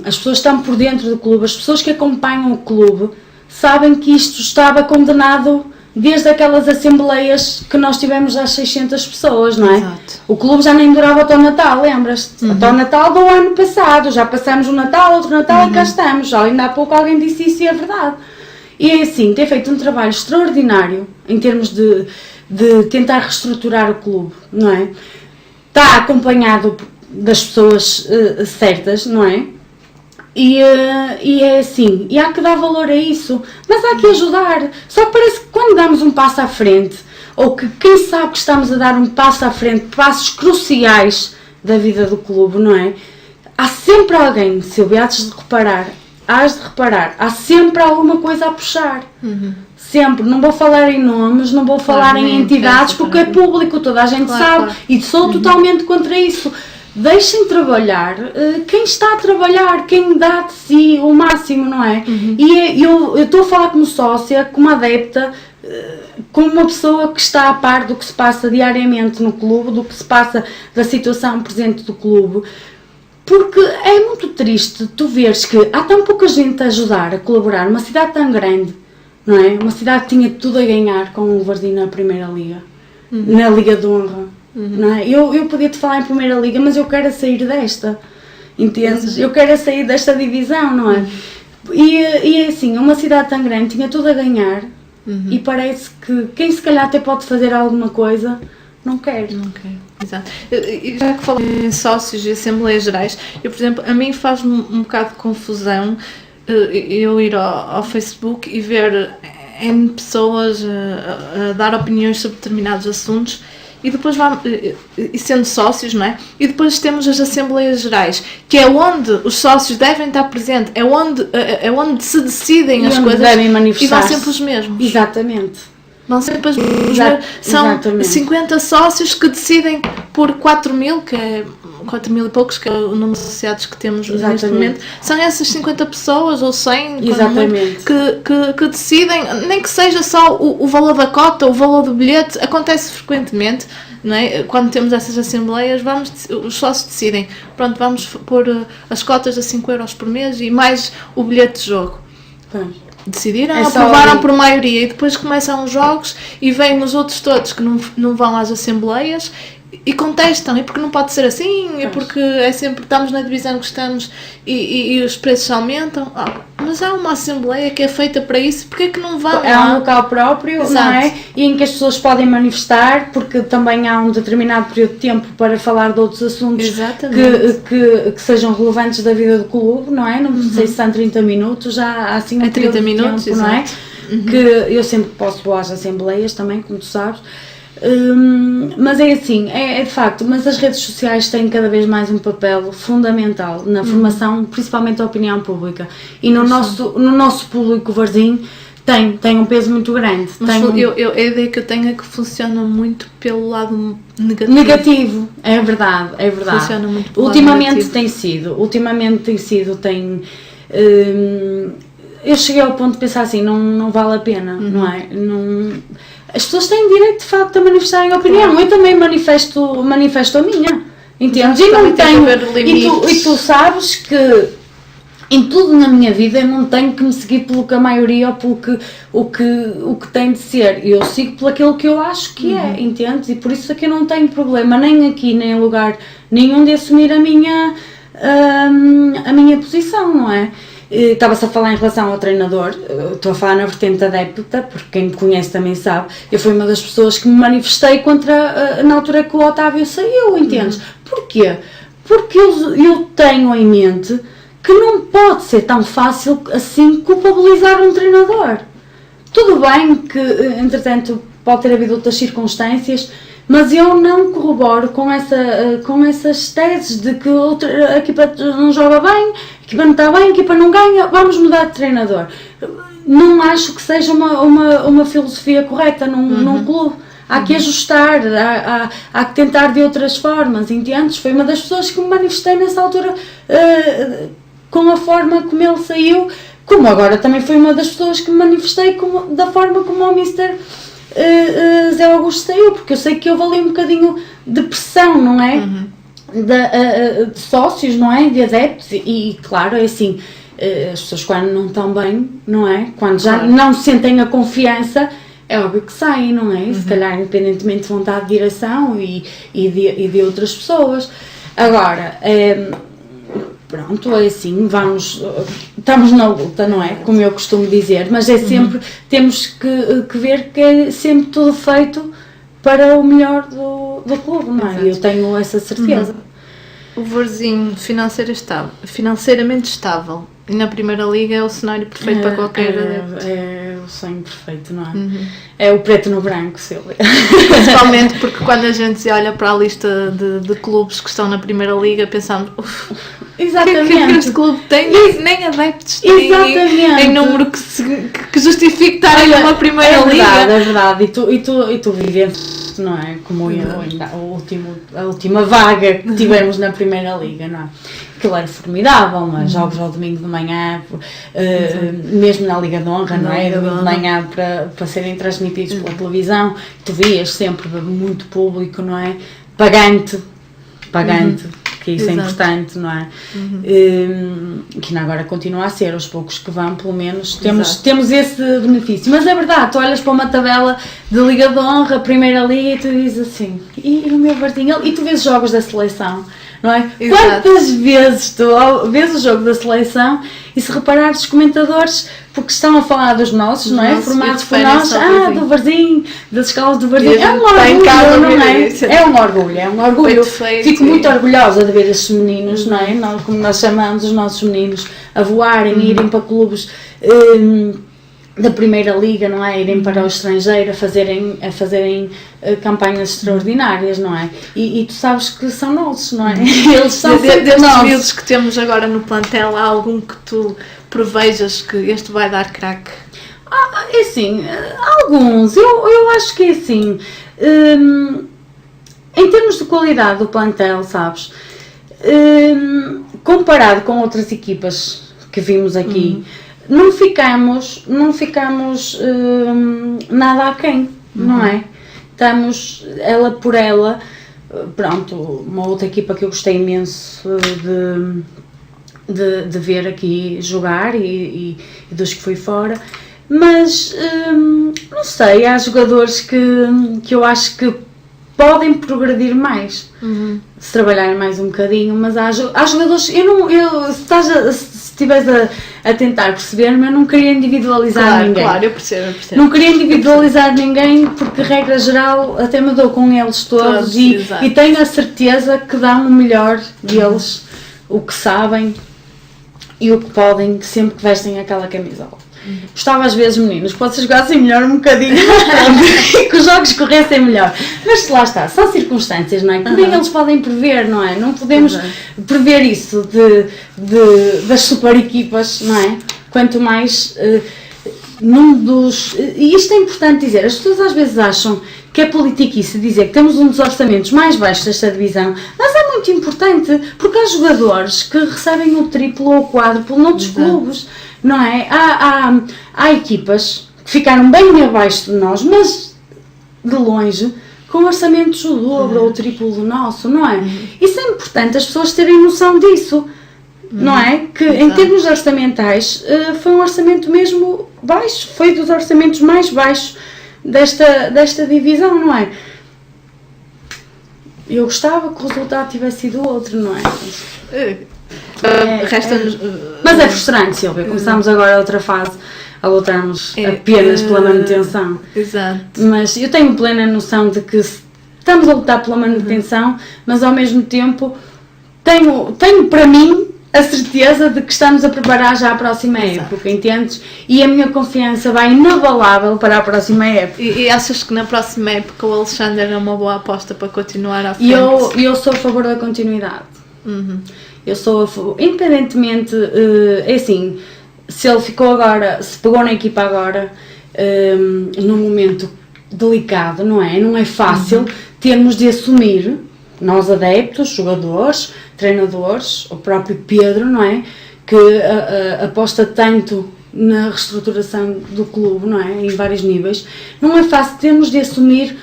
as pessoas estão por dentro do clube, as pessoas que acompanham o clube sabem que isto estava condenado desde aquelas assembleias que nós tivemos às 600 pessoas, não é? Exato. O clube já nem durava até o Natal, lembras-te? Até o Natal do ano passado, já passamos o Natal, outro Natal e cá estamos. Já ainda há pouco alguém disse isso e é verdade. E é assim, tem feito um trabalho extraordinário em termos de tentar reestruturar o clube, não é? Está acompanhado das pessoas certas, não é? E é assim, e há que dar valor a isso, mas há que ajudar. Só parece que quando damos um passo à frente, ou que quem sabe que estamos a dar um passo à frente, passos cruciais da vida do clube, não é? Há sempre alguém, Silvia, hás de reparar, há sempre alguma coisa a puxar. Sempre, não vou falar em nomes, não vou falar em entidades, porque é público, toda a gente sabe, e sou totalmente contra isso. Deixem trabalhar quem está a trabalhar, quem dá de si o máximo, não é? E eu estou a falar como sócia, como adepta, como uma pessoa que está a par do que se passa diariamente no clube, do que se passa da situação presente do clube, porque é muito triste tu veres que há tão pouca gente a ajudar, a colaborar, uma cidade tão grande, não é? Uma cidade que tinha tudo a ganhar com o Varzim na Primeira Liga, na Liga de Honra. Não é? Eu podia-te falar em Primeira Liga, mas eu quero sair desta, entendes? Eu quero sair desta divisão, não é? E é assim, uma cidade tão grande tinha tudo a ganhar e parece que quem se calhar até pode fazer alguma coisa, não quer. Exato. E já que falei em sócios e assembleias gerais, por exemplo, a mim faz-me um bocado de confusão eu ir ao Facebook e ver N pessoas a dar opiniões sobre determinados assuntos. E depois e sendo sócios, não é? E depois temos as Assembleias Gerais, que é onde os sócios devem estar presentes, é onde se decidem as coisas devem manifestar. E vão sempre os mesmos. Exatamente. Vão sempre os mesmos. São Exatamente. 50 sócios que decidem por 4.000, que é 4.000 e poucos, que é o número de associados que temos neste momento. São essas 50 pessoas, ou 100, Exatamente. que decidem, nem que seja só o valor da cota, o valor do bilhete, acontece frequentemente não é? Quando temos essas assembleias, os sócios decidem, pronto, vamos pôr as cotas a 5€ por mês e mais o bilhete de jogo. Decidiram, aprovaram por maioria e depois começam os jogos e vêm os outros todos que não vão às assembleias e contestam, e porque não pode ser assim, e porque é sempre, estamos na divisão que estamos e os preços aumentam. Mas há uma assembleia que é feita para isso, porque é que não vão? É um local próprio, exato, não é? E em que as pessoas podem manifestar, porque também há um determinado período de tempo para falar de outros assuntos que sejam relevantes da vida do clube, não é? Não sei se são 30 minutos, já há assim um 30 minutos, tempo, não é? Que eu sempre posso às assembleias também, como tu sabes. Mas é assim, é de facto, mas as redes sociais têm cada vez mais um papel fundamental na formação, principalmente da opinião pública, e no nosso público Varzim tem um peso muito grande. A ideia que eu tenho é que funciona muito pelo lado negativo, é verdade. Funciona muito pelo ultimamente lado tem sido, eu cheguei ao ponto de pensar assim, não vale a pena, não é? As pessoas têm direito de facto a manifestarem a opinião. Eu também manifesto a minha, entendes? E não tenho, e tu sabes que em tudo na minha vida eu não tenho que me seguir pelo que a maioria ou pelo o que tem de ser. Eu sigo por aquilo que eu acho que é, entendes? E por isso é que eu não tenho problema nem aqui nem em lugar nenhum de assumir a minha posição, não é? Estava-se a falar em relação ao treinador, estou a falar na vertente adepta, porque quem me conhece também sabe, eu fui uma das pessoas que me manifestei contra, na altura que o Otávio saiu, entendes? Porquê? Porque eu tenho em mente que não pode ser tão fácil assim culpabilizar um treinador. Tudo bem que, entretanto, pode ter havido outras circunstâncias, mas eu não corroboro com essas teses de que a equipa não joga bem, a equipa não está bem, a equipa não ganha, vamos mudar de treinador. Não acho que seja uma filosofia correta num clube. Há que ajustar, há que tentar de outras formas, entendes? Foi uma das pessoas que me manifestei nessa altura com a forma como ele saiu, como agora também foi uma das pessoas que me manifestei da forma como o Mr. Zé Augusto saiu, porque eu sei que houve ali um bocadinho de pressão, não é? De sócios, não é? De adeptos, e claro, é assim, as pessoas quando não estão bem, não é? Quando já não sentem a confiança, é óbvio que saem, não é? Se calhar independentemente de vontade de direção e de outras pessoas. Agora, pronto, é assim, estamos na luta, não é? Como eu costumo dizer, mas é sempre, temos que ver que é sempre tudo feito para o melhor do clube, não é? Exato. Eu tenho essa certeza. O Varzim financeiramente estável, e na Primeira Liga é o cenário perfeito para qualquer adepto. É o sonho perfeito, não é? É o preto no branco, Silvia. Principalmente porque quando a gente olha para a lista de clubes que estão na Primeira Liga, pensamos, exatamente. Que este clube tem, nem adeptos tem em número que justifique estar numa Primeira Liga. É verdade, e tu viveste, não é? Como eu, a última vaga que tivemos na Primeira Liga, não é? Aquilo era formidável, mas jogos ao domingo de manhã, mesmo na Liga de Honra, não é? De manhã para serem transmitidos pela televisão, tu vias sempre muito público, não é? Pagante, que isso é importante, não é? Que agora continua a ser, aos poucos que vão, pelo menos, temos esse benefício. Mas é verdade, tu olhas para uma tabela de Liga de Honra, Primeira Liga, e tu dizes assim, e o meu Varzim, e tu vês jogos da seleção, não é? Exato. Quantas vezes tu vês o jogo da seleção e se reparares os comentadores, porque estão a falar dos nossos, não é? Formados por nós, do Varzim, das escolas do Varzim, é um orgulho, não é? É um orgulho. Fico muito orgulhosa de ver estes meninos, não é? Como nós chamamos os nossos meninos, a voarem, a irem para clubes da Primeira Liga, não é? Irem para o estrangeiro a fazerem campanhas extraordinárias, não é? E tu sabes que são nossos, não é? Eles são destes miúdos que temos agora no plantel, há algum que tu prevejas que este vai dar craque? É assim, alguns, eu acho que é assim, em termos de qualidade do plantel, sabes, comparado com outras equipas que vimos aqui, não ficamos nada aquém, não é? estamos ela por ela. Pronto, uma outra equipa que eu gostei imenso de ver aqui jogar e dos que fui fora, mas não sei, há jogadores que eu acho que podem progredir mais, se trabalharem mais um bocadinho, mas há jogadores, se estiveres a tentar perceber-me, eu não queria individualizar ninguém. Claro, eu percebo. Não queria individualizar ninguém porque, regra geral, até me dou com eles todos e tenho a certeza que dão o melhor deles, o que sabem e o que podem, sempre que vestem aquela camisola. Gostava às vezes, meninos, que vocês jogassem melhor um bocadinho e que os jogos corressem melhor. Mas lá está, são circunstâncias, não é? Que nem eles podem prever, não é? Não podemos prever isso das super equipas, não é? Quanto mais e isto é importante dizer, as pessoas às vezes acham que é politiquice dizer que temos um dos orçamentos mais baixos desta divisão, mas é muito importante porque há jogadores que recebem o triplo ou o quádruplo noutros clubes, não é? Há equipas que ficaram bem abaixo de nós, mas de longe, com orçamentos o dobro ou o triplo do nosso, não é? Isso é importante as pessoas terem noção disso, não é? Que em termos orçamentais foi um orçamento mesmo baixo, foi dos orçamentos mais baixos desta divisão, não é? Eu gostava que o resultado tivesse sido outro, não é? Mas é frustrante, Silvia. Começamos agora outra fase a lutarmos apenas pela manutenção. Exato. Mas eu tenho plena noção de que estamos a lutar pela manutenção, mas ao mesmo tempo tenho para mim a certeza de que estamos a preparar já a próxima época, entendes? E a minha confiança vai inabalável para a próxima época. E achas que na próxima época o Alexandre era uma boa aposta para continuar à frente? E eu sou a favor da continuidade. Eu sou a favor, independentemente, é assim, se ele ficou agora, se pegou na equipa agora, num momento delicado, não é? Não é fácil termos de assumir, nós adeptos, jogadores, treinadores, o próprio Pedro, não é? Que aposta tanto na reestruturação do clube, não é? Em vários níveis. Não é fácil termos de assumir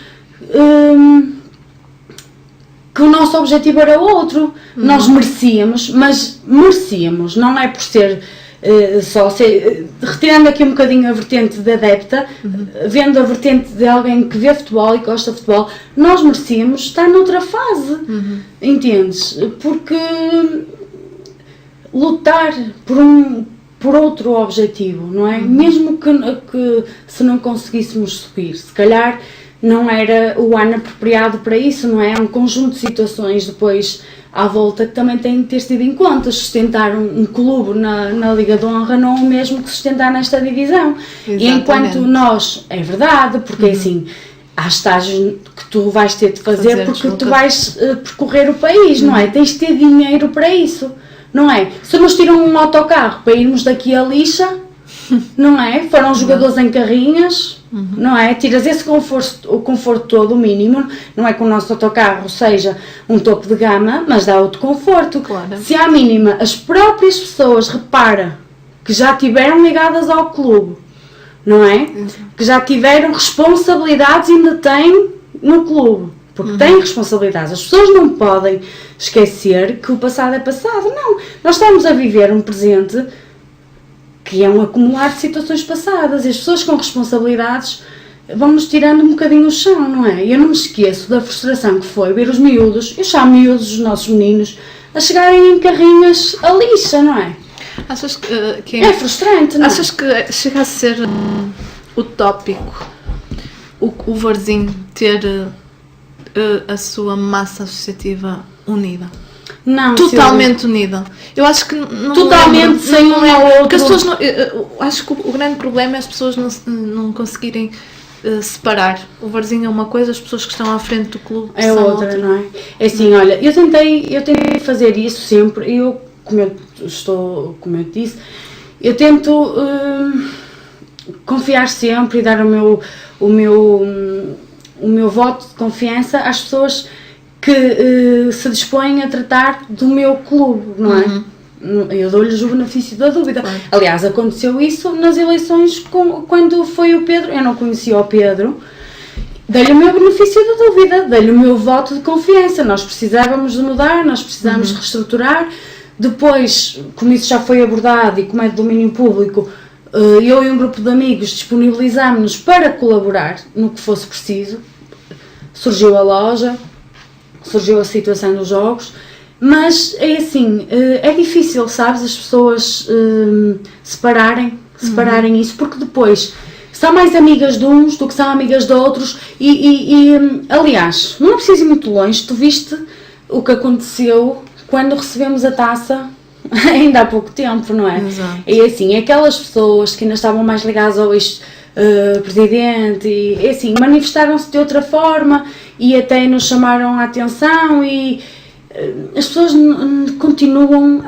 que o nosso objetivo era outro. Nós merecíamos, não é por ser retirando aqui um bocadinho a vertente da adepta, vendo a vertente de alguém que vê futebol e gosta de futebol, nós merecíamos estar noutra fase, entendes? Porque lutar por outro objetivo, não é? Mesmo que se não conseguíssemos subir, se calhar não era o ano apropriado para isso, não é? Um conjunto de situações depois à volta que também têm de ter sido em conta. Sustentar um clube na Liga de Honra não é o mesmo que sustentar nesta divisão. Exatamente. E enquanto nós, é verdade, porque assim, há estágios que tu vais ter de fazer porque tu vais percorrer o país, não é? Tens de ter dinheiro para isso, não é? Se nos tiram um autocarro para irmos daqui a Lixa, não é? Foram jogadores em carrinhas, não é? Tiras esse o conforto todo, o mínimo, não é que o nosso autocarro seja um topo de gama, mas dá outro conforto. Claro. Se à mínima as próprias pessoas, repara, que já tiveram ligadas ao clube, não é? Que já tiveram responsabilidades e ainda têm no clube, porque têm responsabilidades. As pessoas não podem esquecer que o passado é passado, não. Nós estamos a viver um presente que é um acumular de situações passadas, e as pessoas com responsabilidades vão-nos tirando um bocadinho o chão, não é? Eu não me esqueço da frustração que foi ver os miúdos, eu chamo miúdos, os nossos meninos, a chegarem em carrinhas a Lixa, não é? Achas que é frustrante, não é? Achas que chega a ser utópico o Varzim ter a sua massa associativa unida? Não, totalmente unida. Eu acho que não totalmente sem um ou outro. Porque as pessoas não, acho que o grande problema é as pessoas não conseguirem separar. O Varzim é uma coisa, as pessoas que estão à frente do clube é outra, não é? É assim, olha, eu tentei fazer isso sempre. Como eu te disse, eu tento confiar sempre e dar o meu voto de confiança às pessoas que se dispõem a tratar do meu clube, não é? Eu dou-lhes o benefício da dúvida. Claro. Aliás, aconteceu isso nas eleições quando foi o Pedro. Eu não conhecia o Pedro dei-lhe o meu benefício da dúvida, dei-lhe o meu voto de confiança. Nós precisávamos de mudar, nós precisávamos de reestruturar. Depois, como isso já foi abordado e como é de domínio público, eu e um grupo de amigos disponibilizámos-nos para colaborar no que fosse preciso. Surgiu a loja, surgiu a situação dos jogos, mas é assim, é difícil, sabes, as pessoas separarem isso, porque depois são mais amigas de uns do que são amigas de outros aliás, não é preciso ir muito longe, tu viste o que aconteceu quando recebemos a taça ainda há pouco tempo, não é? Exato. E assim, aquelas pessoas que ainda estavam mais ligadas ao ex-presidente, e assim, manifestaram-se de outra forma e até nos chamaram a atenção e as pessoas continuam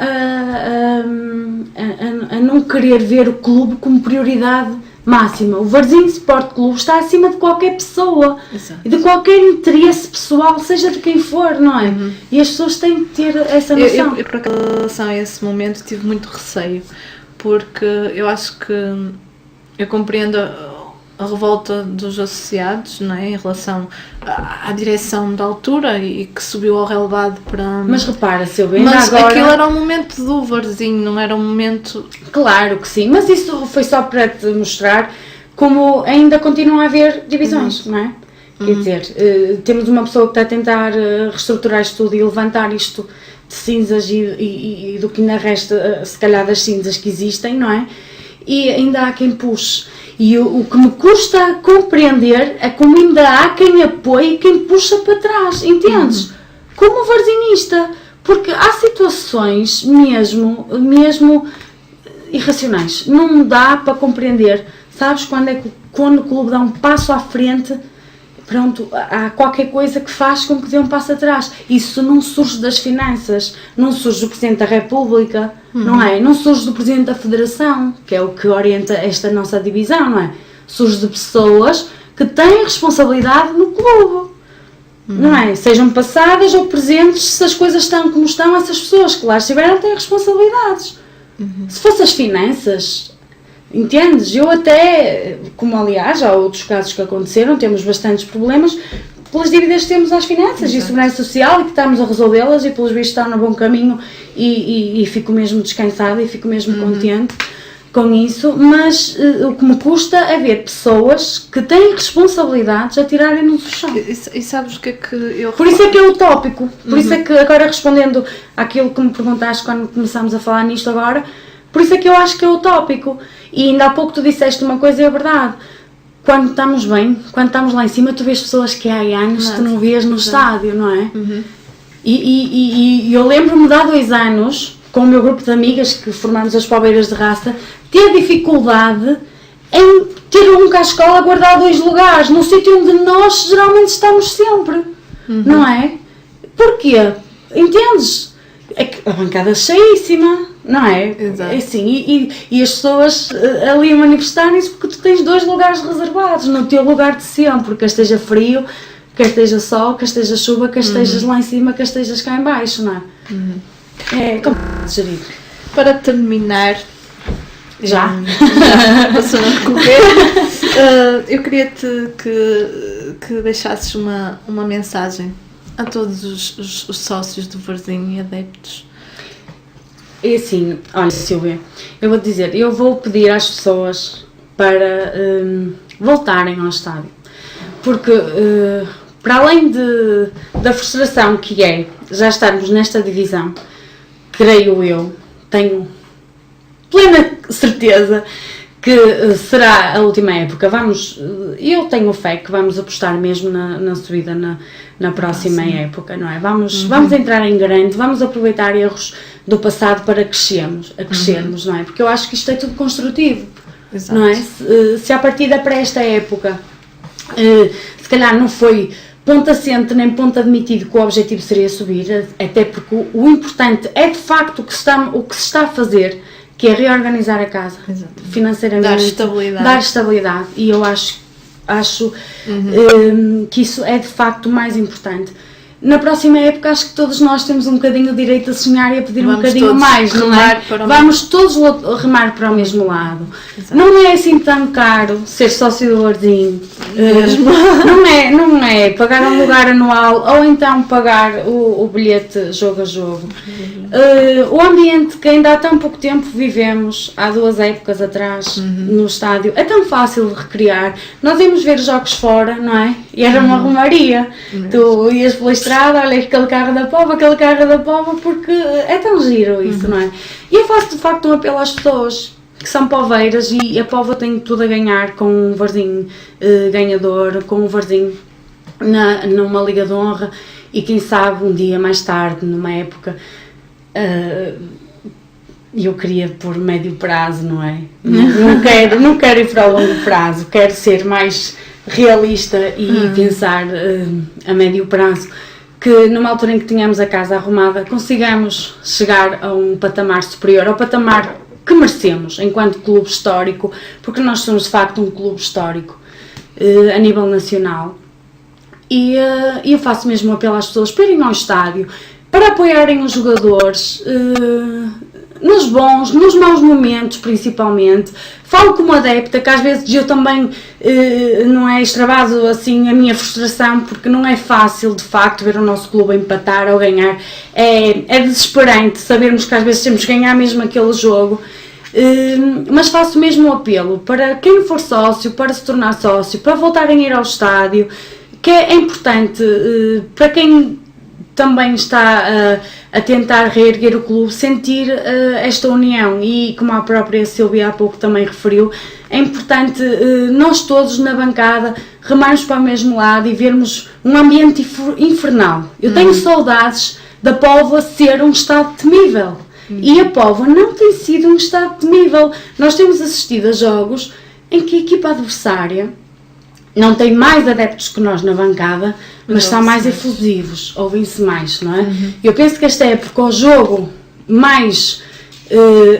a não querer ver o clube como prioridade máxima. O Varzim Sport Clube está acima de qualquer pessoa. Exato. E de qualquer interesse pessoal, seja de quem for, não é? E as pessoas têm que ter essa noção. Eu por relação a esse momento tive muito receio, porque eu acho que eu compreendo a revolta dos associados, não é? Em relação à direção da altura e que subiu ao relevado para... Mas repara, Silvia, mas agora... aquilo era um momento do Varzinho, não era um momento... Claro que sim, mas isso foi só para te mostrar como ainda continua a haver divisões, não é? Quer dizer, temos uma pessoa que está a tentar reestruturar isto tudo e levantar isto de cinzas e do que ainda resta, se calhar, das cinzas que existem, não é? E ainda há quem puxe. E o que me custa compreender é como ainda há quem apoie e quem puxa para trás, entendes? Como varzinista, porque há situações mesmo irracionais, não dá para compreender, sabes, quando o clube dá um passo à frente, pronto, há qualquer coisa que faz com que dê um passo atrás. Isso não surge das finanças, não surge do Presidente da República, não é? Não surge do Presidente da Federação, que é o que orienta esta nossa divisão, não é? Surge de pessoas que têm responsabilidade no clube, não é? Sejam passadas ou presentes, se as coisas estão como estão, essas pessoas que lá estiveram têm responsabilidades. Se fosse as finanças... Entendes? Eu até, como aliás há outros casos que aconteceram, temos bastantes problemas pelas dívidas que temos às finanças e segurança social e que estamos a resolvê-las e pelos vistos estão no bom caminho e fico mesmo descansada e fico mesmo contente com isso, mas o que me custa é ver pessoas que têm responsabilidades a tirarem-nos do chão. E sabes o que é que eu... Por isso é que é utópico, por isso é que agora respondendo àquilo que me perguntaste quando começámos a falar nisto agora, por isso é que eu acho que é utópico. E ainda há pouco tu disseste uma coisa e é verdade. Quando estamos bem, quando estamos lá em cima, tu vês pessoas que há anos tu não vês no estádio, não é? E eu lembro-me de há 2 anos, com o meu grupo de amigas que formámos as Palmeiras de Raça, ter dificuldade em ter um cá à escola guardar 2 lugares, num sítio onde nós geralmente estamos sempre, não é? Porquê? Entendes? É que a bancada é cheíssima, não é? Exato. É assim, e as pessoas ali a manifestarem-se porque tu tens 2 lugares reservados no teu lugar de sempre, quer esteja frio, quer esteja sol, quer esteja chuva, quer estejas lá em cima, quer estejas cá em baixo, não é? É complicado de gerir. Para terminar, Já passou a correr, eu queria-te que deixasses uma mensagem a todos os sócios do Varzinho e adeptos. É assim, olha Silvia, eu vou dizer, eu vou pedir às pessoas para voltarem ao estádio, porque para além da frustração que é já estarmos nesta divisão, creio eu, tenho plena certeza que será a última época. Eu tenho fé que vamos apostar mesmo na subida na próxima época, não é? Vamos entrar em grande, vamos aproveitar erros do passado para crescermos, não é? Porque eu acho que isto é tudo construtivo, Exato. não é? Se a partida para esta época, se calhar não foi ponto assente nem ponto admitido que o objetivo seria subir, até porque o importante é de facto o que se está a fazer, que é reorganizar a casa, financeiramente, dar estabilidade, e eu acho que isso é de facto o mais importante. na próxima época acho que todos nós temos um bocadinho o direito a sonhar e a pedir um Vamos bocadinho todos mais, não é? remar para o Vamos todos remar para o mesmo lado. Exato. Não é assim tão caro ser sócio do Varzim. Mesmo. Não é pagar um lugar anual ou então pagar o bilhete jogo a jogo. O ambiente que ainda há tão pouco tempo vivemos, há 2 épocas atrás, no estádio, é tão fácil de recriar. Nós íamos ver jogos fora, não é? E era uma romaria. Tu ias pela estrada, olha aquele carro da Pova, porque é tão giro isso, não é? E eu faço de facto um apelo às pessoas que são poveiras, e a Pova tem tudo a ganhar com um Varzim ganhador, com um Varzim numa Liga de Honra, e quem sabe um dia mais tarde, numa época, eu queria por médio prazo, não é? Não quero ir para o longo prazo, quero ser mais realista e pensar a médio prazo, que numa altura em que tenhamos a casa arrumada consigamos chegar a um patamar superior, ao patamar que merecemos enquanto clube histórico, porque nós somos de facto um clube histórico a nível nacional. E eu faço mesmo um apelo às pessoas para irem ao estádio, para apoiarem os jogadores, nos bons, nos maus momentos principalmente. Falo como adepta, que às vezes eu também não é, extravaso assim a minha frustração, porque não é fácil de facto ver o nosso clube empatar ou ganhar. É desesperante sabermos que às vezes temos que ganhar mesmo aquele jogo. Mas faço mesmo um apelo para quem for sócio, para se tornar sócio, para voltarem a ir ao estádio, que é importante para quem também está a tentar reerguer o clube, sentir esta união. E como a própria Silvia há pouco também referiu, é importante nós todos na bancada remarmos para o mesmo lado e vermos um ambiente infernal. Eu tenho saudades da Póvoa ser um estado temível, e a Póvoa não tem sido um estado temível. Nós temos assistido a jogos em que a equipa adversária não tem mais adeptos que nós na bancada, mas são mais efusivos, ouvem-se mais, não é? Eu penso que esta época, o jogo mais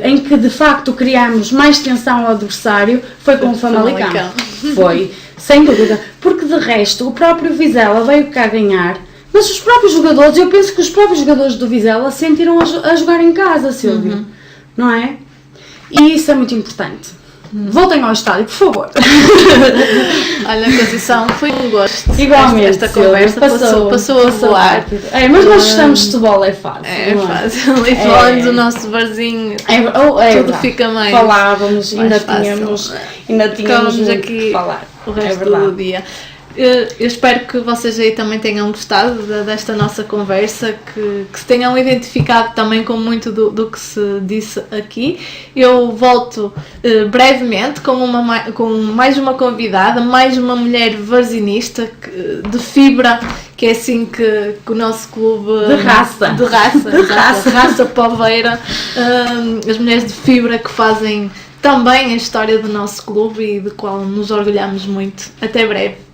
em que de facto criámos mais tensão ao adversário foi com o Famalicão. Foi, sem dúvida, porque de resto o próprio Vizela veio cá ganhar, mas os próprios jogadores, eu penso que os próprios jogadores do Vizela sentiram a jogar em casa, Silvio, não é? E isso é muito importante. Voltem ao estádio, por favor. Olha, Conceição, foi um gosto. Igualmente, esta conversa passou a voar. Mas nós gostamos de futebol, é fácil. É fácil. E falando do nosso barzinho, tudo fica mais. Falávamos, ainda fácil. tínhamos aqui que falar. O resto do dia. Eu espero que vocês aí também tenham gostado desta nossa conversa, que se tenham identificado também com muito do que se disse aqui. Eu volto brevemente com mais uma convidada, mais uma mulher varzinista de fibra, que é assim que o nosso clube... De raça poveira. As mulheres de fibra que fazem também a história do nosso clube e de qual nos orgulhamos muito. Até breve.